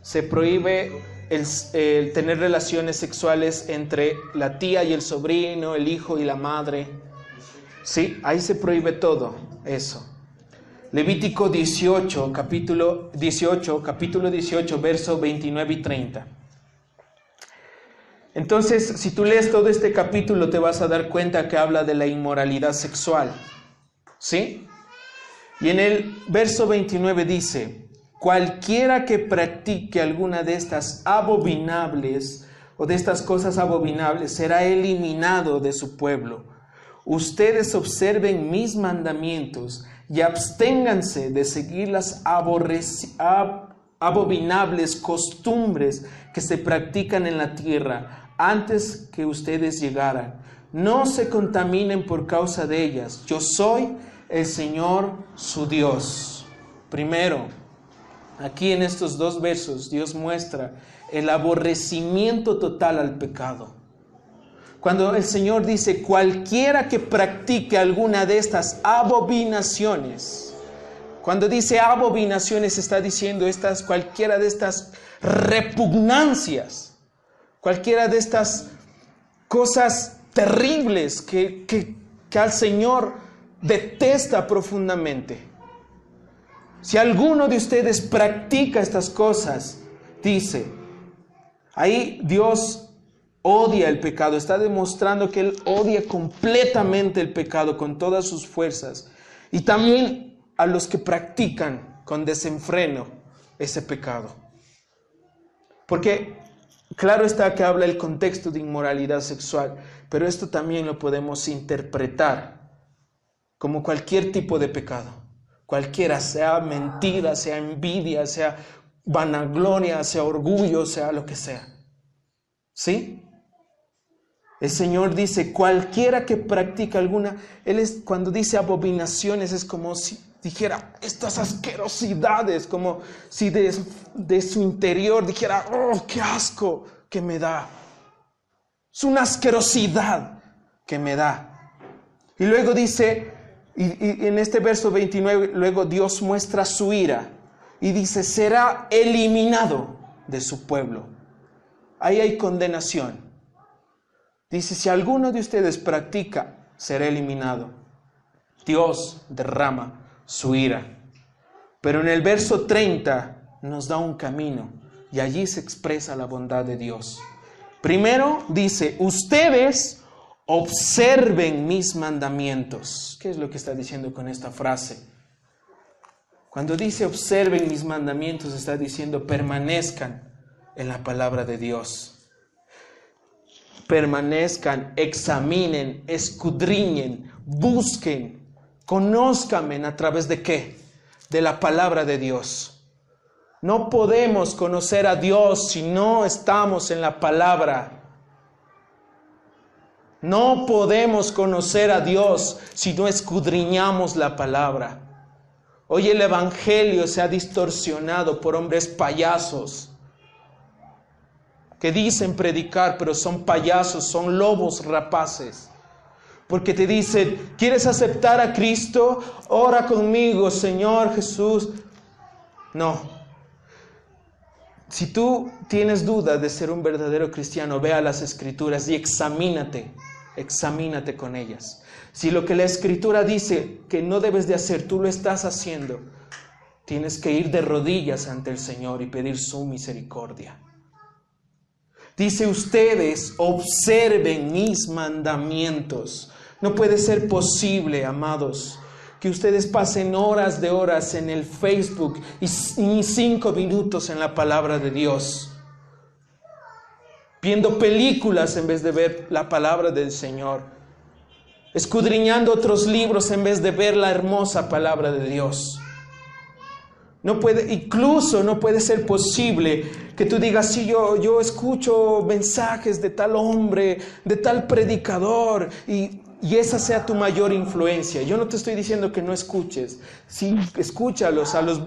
se prohíbe el tener relaciones sexuales entre la tía y el sobrino, el hijo y la madre. Sí, ahí se prohíbe todo eso. Levítico 18, capítulo 18, verso 29 y 30. Entonces, si tú lees todo este capítulo, te vas a dar cuenta que habla de la inmoralidad sexual. ¿Sí? Y en el verso 29 dice: cualquiera que practique alguna de estas abominables o de estas cosas abominables será eliminado de su pueblo. Ustedes observen mis mandamientos y absténganse de seguir las abominables costumbres que se practican en la tierra antes que ustedes llegaran. No se contaminen por causa de ellas. Yo soy el Señor su Dios. Primero, aquí en estos 2 versos, Dios muestra el aborrecimiento total al pecado. Cuando el Señor dice, cualquiera que practique alguna de estas abominaciones, cuando dice abominaciones está diciendo cualquiera de estas repugnancias, cualquiera de estas cosas terribles que al Señor detesta profundamente. Si alguno de ustedes practica estas cosas, dice, ahí Dios odia el pecado, está demostrando que Él odia completamente el pecado con todas sus fuerzas, y también a los que practican con desenfreno ese pecado. Porque claro está que habla el contexto de inmoralidad sexual, pero esto también lo podemos interpretar como cualquier tipo de pecado, cualquiera, sea mentira, sea envidia, sea vanagloria, sea orgullo, sea lo que sea. ¿Sí? El Señor dice, cualquiera que practica alguna, cuando dice abominaciones es como si dijera estas asquerosidades, como si de su interior dijera, oh, qué asco que me da. Es una asquerosidad que me da. Y luego dice, y en este verso 29, luego Dios muestra su ira y dice, será eliminado de su pueblo. Ahí hay condenación. Dice, si alguno de ustedes practica, será eliminado. Dios derrama su ira. Pero en el verso 30 nos da un camino y allí se expresa la bondad de Dios. Primero dice, ustedes observen mis mandamientos. ¿Qué es lo que está diciendo con esta frase? Cuando dice observen mis mandamientos, está diciendo permanezcan en la palabra de Dios. Permanezcan, examinen, escudriñen, busquen, conózcanme a través de ¿qué? De la palabra de Dios. No podemos conocer a Dios si no estamos en la palabra. No podemos conocer a Dios si no escudriñamos la palabra. Hoy el evangelio se ha distorsionado por hombres payasos que dicen predicar, pero son payasos, son lobos rapaces. Porque te dicen, ¿quieres aceptar a Cristo? Ora conmigo, Señor Jesús. No. Si tú tienes duda de ser un verdadero cristiano, ve a las Escrituras y examínate con ellas. Si lo que la Escritura dice que no debes de hacer, tú lo estás haciendo, tienes que ir de rodillas ante el Señor y pedir su misericordia. Dice, ustedes observen mis mandamientos. No puede ser posible, amados, que ustedes pasen horas de horas en el Facebook y 5 minutos en la palabra de Dios, viendo películas en vez de ver la palabra del Señor, escudriñando otros libros en vez de ver la hermosa palabra de Dios. No puede ser posible que tú digas, sí, yo escucho mensajes de tal hombre, de tal predicador, y esa sea tu mayor influencia. Yo no te estoy diciendo que no escuches. Sí, escúchalos a los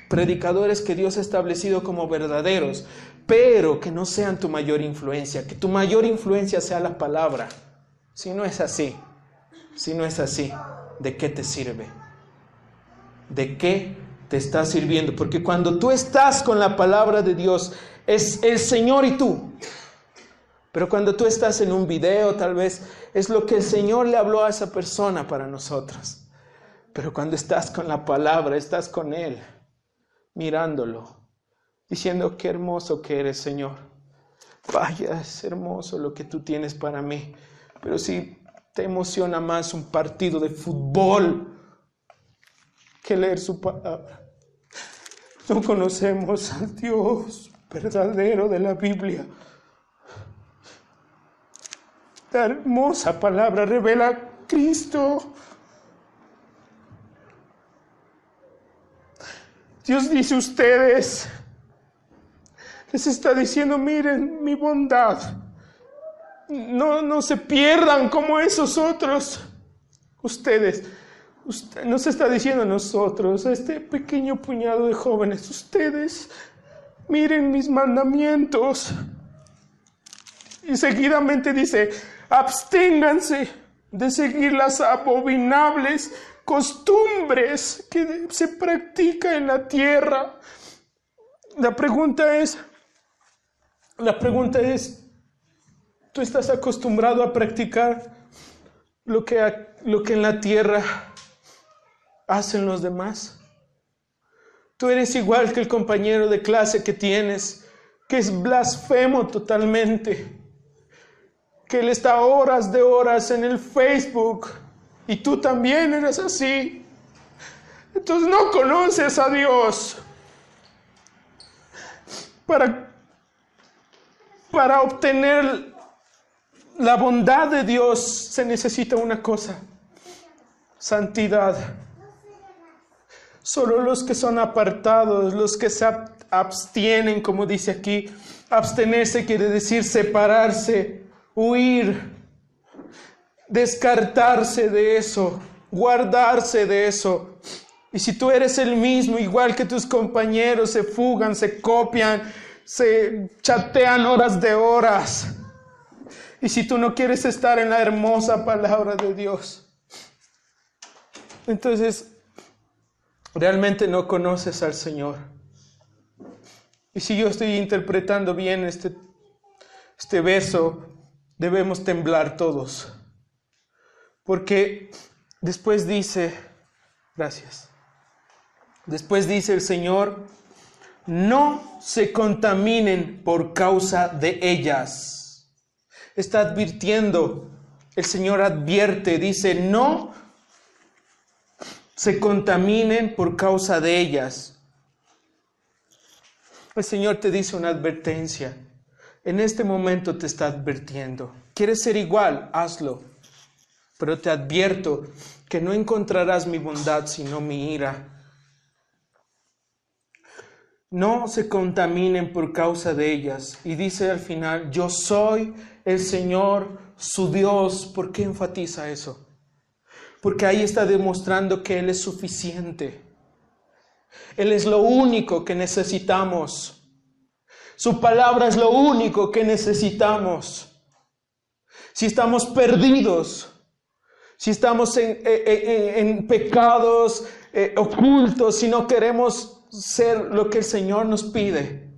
predicadores que Dios ha establecido como verdaderos, pero que no sean tu mayor influencia, que tu mayor influencia sea la palabra. Si no es así, ¿de qué te sirve? ¿De qué te está sirviendo? Porque cuando tú estás con la palabra de Dios, es el Señor y tú. Pero cuando tú estás en un video, tal vez es lo que el Señor le habló a esa persona para nosotros. Pero cuando estás con la palabra, estás con Él, mirándolo, diciendo, qué hermoso que eres, Señor. Vaya, es hermoso lo que tú tienes para mí. Pero si te emociona más un partido de fútbol que leer su palabra, No conocemos al Dios verdadero de la Biblia. La hermosa palabra revela a Cristo. Dios dice: ustedes, les está diciendo: miren mi bondad. No se pierdan como esos otros. Usted nos está diciendo a nosotros, a este pequeño puñado de jóvenes: ustedes miren mis mandamientos. Y seguidamente dice: absténganse de seguir las abominables costumbres que se practican en la tierra. La pregunta es, ¿tú estás acostumbrado a practicar lo que en la tierra hacen los demás? Tú eres igual que el compañero de clase que tienes, que es blasfemo totalmente, que él está horas de horas en el Facebook, y tú también eres así. Entonces no conoces a Dios. Para obtener la bondad de Dios se necesita una cosa: santidad. Solo los que son apartados, los que se abstienen, como dice aquí, abstenerse quiere decir separarse, huir, descartarse de eso, guardarse de eso. Y si tú eres el mismo, igual que tus compañeros, se fugan, se copian, se chatean horas de horas, y si tú no quieres estar en la hermosa palabra de Dios, entonces realmente no conoces al Señor. Y si yo estoy interpretando bien este verso, debemos temblar todos. Porque después dice, después dice el Señor: no se contaminen por causa de ellas. Está advirtiendo, el Señor advierte, dice: no se contaminen por causa de ellas. El Señor te dice una advertencia. En este momento te está advirtiendo. ¿Quieres ser igual? Hazlo. Pero te advierto que no encontrarás mi bondad sino mi ira. No se contaminen por causa de ellas. Y dice al final: yo soy el Señor, su Dios. ¿Por qué enfatiza eso? Porque ahí está demostrando que Él es suficiente. Él es lo único que necesitamos. Su palabra es lo único que necesitamos. Si estamos perdidos, si estamos en pecados ocultos, si no queremos ser lo que el Señor nos pide,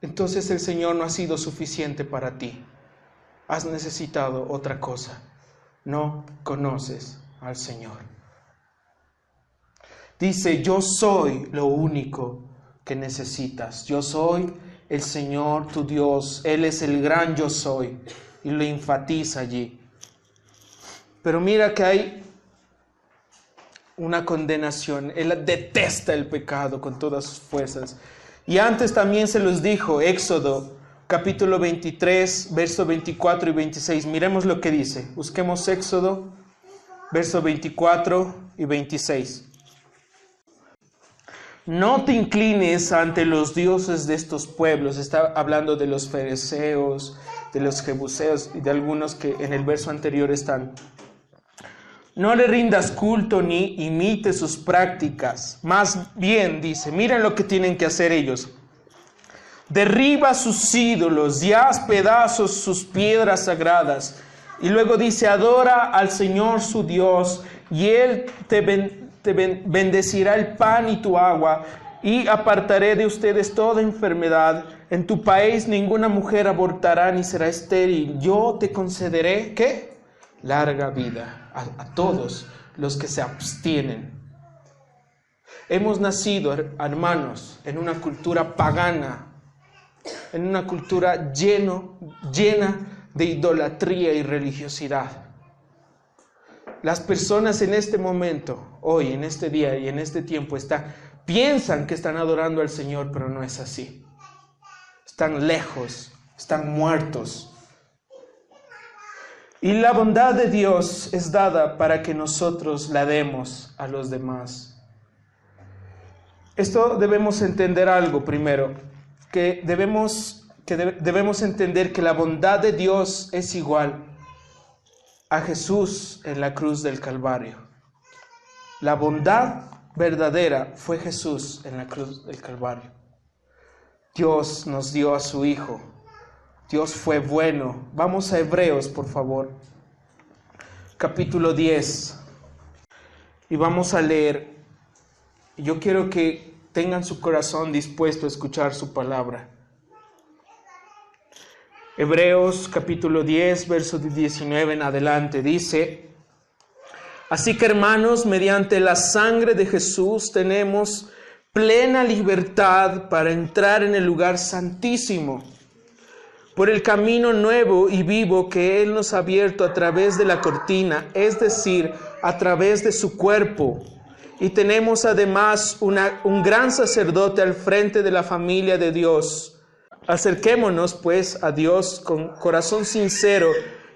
entonces el Señor no ha sido suficiente para ti. Has necesitado otra cosa. No conoces al Señor. Dice: yo soy lo único que necesitas. Yo soy el Señor tu Dios. Él es el gran yo soy. Y lo enfatiza allí. Pero mira que hay una condenación. Él detesta el pecado con todas sus fuerzas. Y antes también se los dijo, Éxodo capítulo 23, verso 24 y 26. Miremos lo que dice. Busquemos Éxodo, verso 24 y 26. No te inclines ante los dioses de estos pueblos. Está hablando de los fereceos, de los jebuseos y de algunos que en el verso anterior están. No le rindas culto ni imites sus prácticas. Más bien, dice, miren lo que tienen que hacer ellos. Derriba sus ídolos y haz pedazos sus piedras sagradas. Y luego dice: adora al Señor su Dios y Él te bendecirá el pan y tu agua, y apartaré de ustedes toda enfermedad. En tu país ninguna mujer abortará ni será estéril. Yo te concederé, ¿qué? Larga vida a todos los que se abstienen. Hemos nacido, hermanos, en una cultura pagana, en una cultura llena de idolatría y religiosidad. Las personas en este momento, hoy, en este día y en este tiempo, están piensan que están adorando al Señor, pero no es así. Están lejos, están muertos. Y la bondad de Dios es dada para que nosotros la demos a los demás. Esto debemos entender algo primero, que debemos entender que la bondad de Dios es igual a Jesús en la cruz del Calvario. La bondad verdadera fue Jesús en la cruz del Calvario. Dios nos dio a su Hijo. Dios fue bueno. Vamos a Hebreos, por favor. Capítulo 10. Y vamos a leer. Yo quiero que tengan su corazón dispuesto a escuchar su palabra. Hebreos capítulo 10, verso 19 en adelante, dice: así que, hermanos, mediante la sangre de Jesús tenemos plena libertad para entrar en el lugar santísimo, por el camino nuevo y vivo que Él nos ha abierto a través de la cortina, es decir, a través de su cuerpo. Y tenemos además un gran sacerdote al frente de la familia de Dios. Acerquémonos pues a Dios con corazón sincero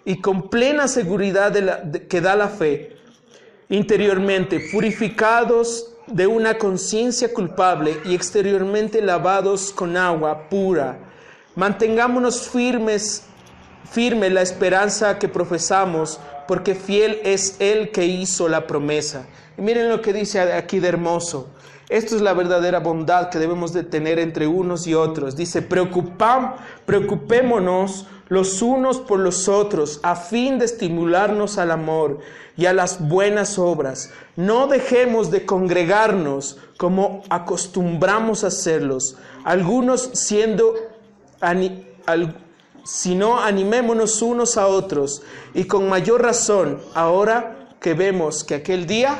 y con plena seguridad que da la fe, interiormente purificados de una conciencia culpable y exteriormente lavados con agua pura. Mantengámonos firme la esperanza que profesamos, porque fiel es el que hizo la promesa. Y miren lo que dice aquí de hermoso. Esto es la verdadera bondad que debemos de tener entre unos y otros. Dice: preocupémonos los unos por los otros, a fin de estimularnos al amor y a las buenas obras. No dejemos de congregarnos como acostumbramos a hacerlos, sino animémonos unos a otros, y con mayor razón ahora que vemos que aquel día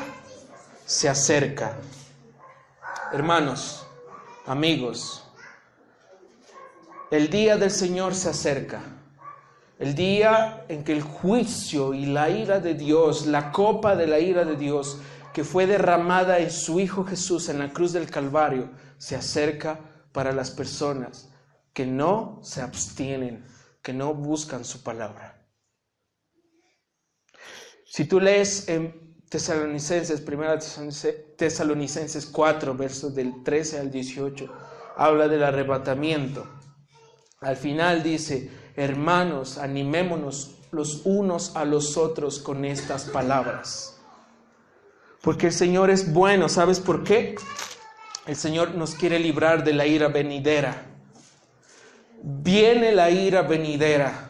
se acerca. Hermanos, amigos, el día del Señor se acerca. El día en que el juicio y la ira de Dios, la copa de la ira de Dios que fue derramada en su Hijo Jesús en la cruz del Calvario, se acerca para las personas que no se abstienen, que no buscan su palabra. Si tú lees en Primera Tesalonicenses 4, versos del 13 al 18, habla del arrebatamiento. Al final dice: hermanos, animémonos los unos a los otros con estas palabras. Porque el Señor es bueno. ¿Sabes por qué? El Señor nos quiere librar de la ira venidera. Viene la ira venidera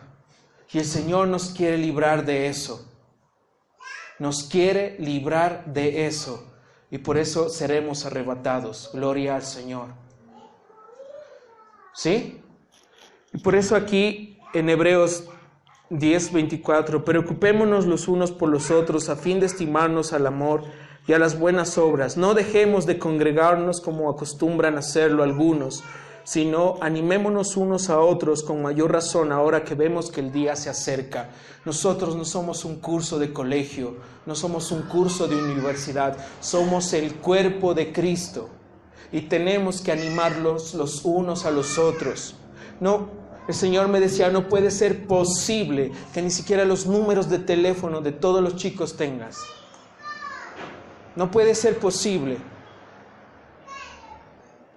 y el Señor nos quiere librar de eso. Nos quiere librar de eso, y por eso seremos arrebatados. Gloria al Señor. ¿Sí? Y por eso aquí en Hebreos 10:24, preocupémonos los unos por los otros a fin de estimarnos al amor y a las buenas obras. No dejemos de congregarnos como acostumbran hacerlo algunos, sino animémonos unos a otros con mayor razón ahora que vemos que el día se acerca. Nosotros no somos un curso de colegio, no somos un curso de universidad, somos el cuerpo de Cristo y tenemos que animarlos los unos a los otros. No, el Señor me decía, no puede ser posible que ni siquiera los números de teléfono de todos los chicos tengas. No puede ser posible.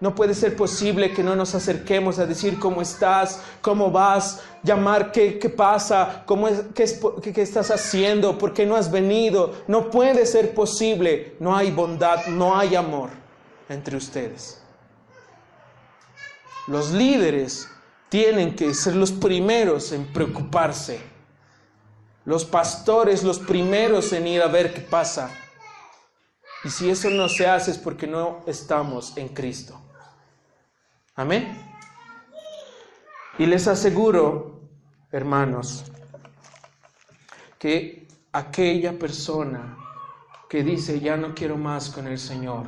No puede ser posible que no nos acerquemos a decir cómo estás, cómo vas, llamar qué pasa, qué estás haciendo, por qué no has venido. No puede ser posible. No hay bondad, no hay amor entre ustedes. Los líderes tienen que ser los primeros en preocuparse. Los pastores los primeros en ir a ver qué pasa. Y si eso no se hace es porque no estamos en Cristo. Amén. Y les aseguro, hermanos, que aquella persona que dice ya no quiero más con el Señor,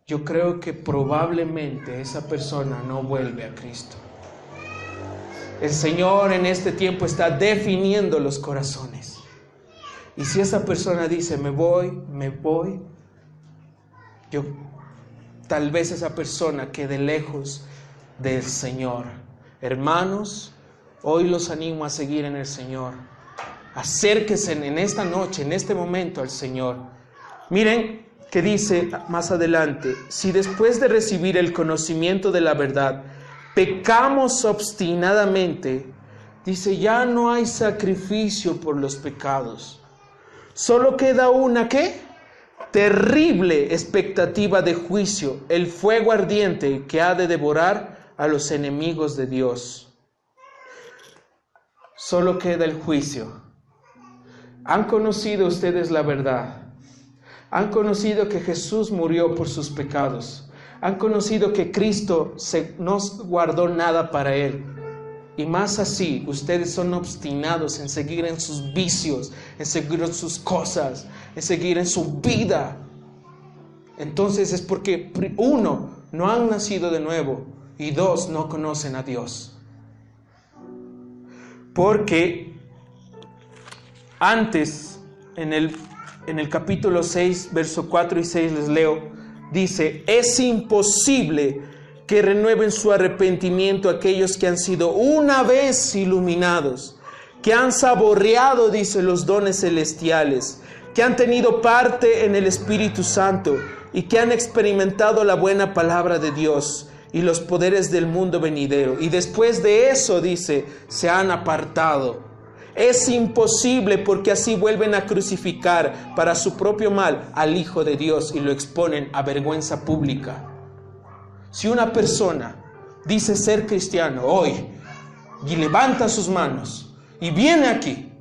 yo creo que probablemente esa persona no vuelve a Cristo. El Señor en este tiempo está definiendo los corazones. Y si esa persona dice me voy, tal vez esa persona quede lejos del Señor. Hermanos, hoy los animo a seguir en el Señor. Acérquense en esta noche, en este momento al Señor. Miren que dice más adelante: si después de recibir el conocimiento de la verdad pecamos obstinadamente, dice, ya no hay sacrificio por los pecados. Solo queda una, ¿qué? Terrible expectativa de juicio, el fuego ardiente que ha de devorar a los enemigos de Dios. Solo queda el juicio. ¿Han conocido ustedes la verdad? ¿Han conocido que Jesús murió por sus pecados? ¿Han conocido que Cristo no guardó nada para Él? Y más así, ustedes son obstinados en seguir en sus vicios, en seguir en sus cosas, en seguir en su vida. Entonces es porque, uno, no han nacido de nuevo, y dos, no conocen a Dios. Porque antes, en el capítulo 6, verso 4 y 6 les leo, dice, es imposible que renueven su arrepentimiento aquellos que han sido una vez iluminados, que han saboreado, dice, los dones celestiales, que han tenido parte en el Espíritu Santo y que han experimentado la buena palabra de Dios y los poderes del mundo venidero. Y después de eso, dice, se han apartado. Es imposible, porque así vuelven a crucificar para su propio mal al Hijo de Dios y lo exponen a vergüenza pública. Si una persona dice ser cristiano hoy y levanta sus manos y viene aquí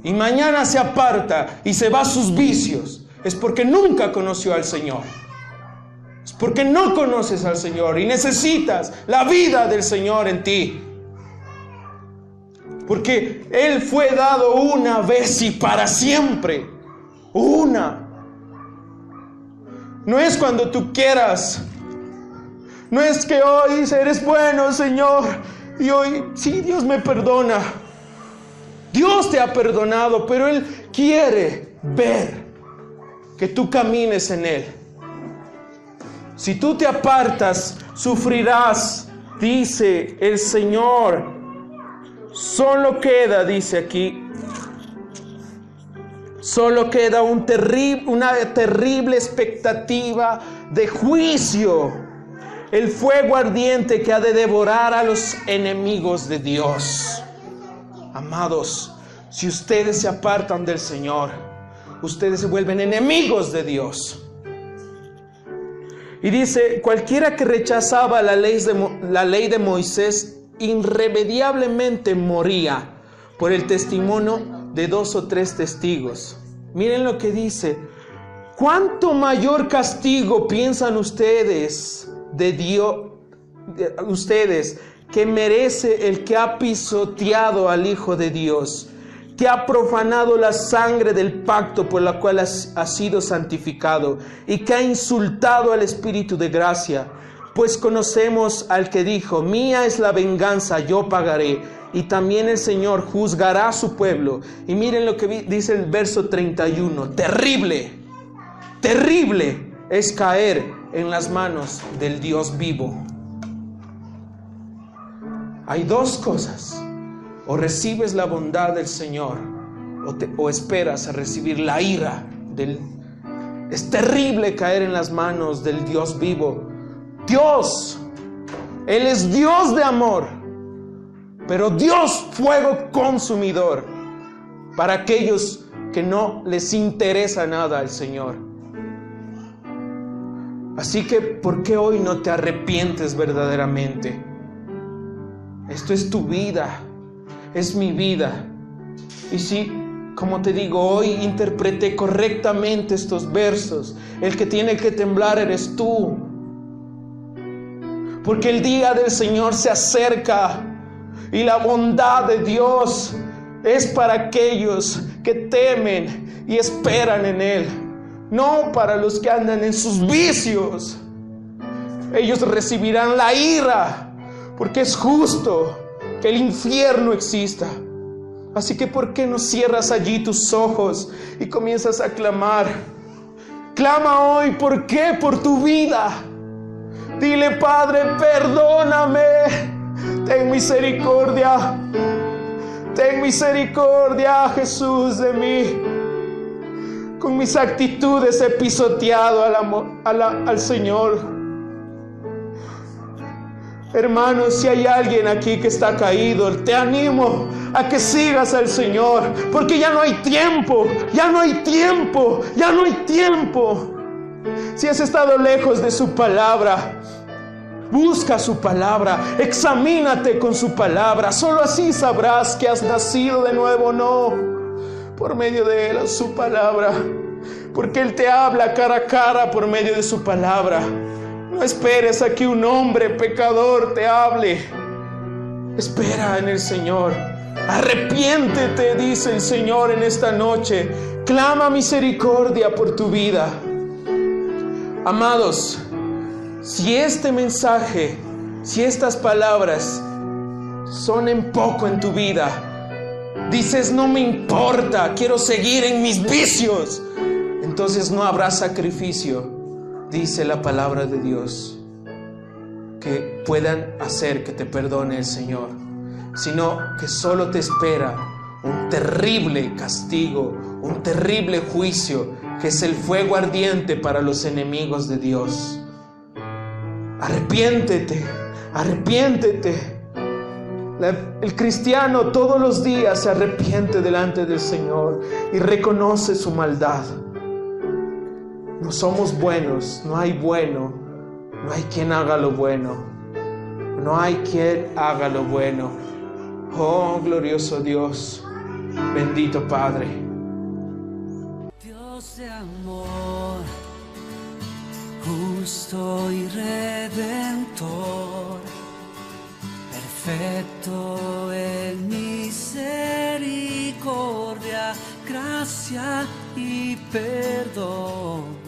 y mañana se aparta y se va a sus vicios, es porque nunca conoció al Señor. Es porque no conoces al Señor y necesitas la vida del Señor en ti. Porque Él fue dado una vez y para siempre. Una. No es cuando tú quieras. No es que hoy eres bueno, Señor, y hoy sí, Dios me perdona. Dios te ha perdonado, pero Él quiere ver que tú camines en Él. Si tú te apartas, sufrirás, dice el Señor. Solo queda, dice aquí, solo queda una terrible expectativa de juicio. El fuego ardiente que ha de devorar a los enemigos de Dios. Amados, si ustedes se apartan del Señor, ustedes se vuelven enemigos de Dios. Y dice, cualquiera que rechazaba la ley de Moisés irremediablemente moría por el testimonio de 2 o 3 testigos. Miren lo que dice. ¿Cuánto mayor castigo piensan ustedes de Dios, ustedes, que merece el que ha pisoteado al Hijo de Dios, que ha profanado la sangre del pacto por la cual ha sido santificado y que ha insultado al Espíritu de gracia? Pues conocemos al que dijo, mía es la venganza, yo pagaré. Y también el Señor juzgará a su pueblo. Y miren lo que dice el verso 31. Terrible, terrible es caer en las manos del Dios vivo. Hay dos cosas. O recibes la bondad del Señor o esperas a recibir la ira del... Es terrible caer en las manos del Dios vivo. Dios, Él es Dios de amor, pero Dios fuego consumidor para aquellos que no les interesa nada al Señor. Así que, ¿por qué hoy no te arrepientes verdaderamente? Esto es tu vida, es mi vida. Y si, como te digo, hoy interpreté correctamente estos versos, el que tiene que temblar eres tú. Porque el día del Señor se acerca y la bondad de Dios es para aquellos que temen y esperan en Él, no para los que andan en sus vicios. Ellos recibirán la ira, porque es justo que el infierno exista. Así que ¿por qué no cierras allí tus ojos y comienzas a clamar? Clama hoy, ¿por qué? Por tu vida. Dile, Padre, perdóname. Ten misericordia. Ten misericordia, Jesús, de mí. Con mis actitudes he pisoteado al Señor. Hermanos, si hay alguien aquí que está caído, te animo a que sigas al Señor, porque ya no hay tiempo, ya no hay tiempo, ya no hay tiempo. Si has estado lejos de su palabra, busca su palabra, examínate con su palabra. Solo así sabrás que has nacido de nuevo o no, por medio de Él, su palabra, porque Él te habla cara a cara por medio de su palabra. No esperes a que un hombre pecador te hable. Espera en el Señor. Arrepiéntete, dice el Señor en esta noche. Clama misericordia por tu vida. Amados, si este mensaje, si estas palabras son en poco en tu vida, dices, no me importa, quiero seguir en mis vicios, entonces no habrá sacrificio, dice la palabra de Dios, que puedan hacer que te perdone el Señor, sino que solo te espera un terrible castigo, un terrible juicio, que es el fuego ardiente para los enemigos de Dios. Arrepiéntete, arrepiéntete. El cristiano todos los días se arrepiente delante del Señor y reconoce su maldad. No somos buenos, no hay bueno, no hay quien haga lo bueno, no hay quien haga lo bueno. Oh, glorioso Dios, bendito Padre. Dios de amor, justo y redentor, perfecto en misericordia, gracia y perdón.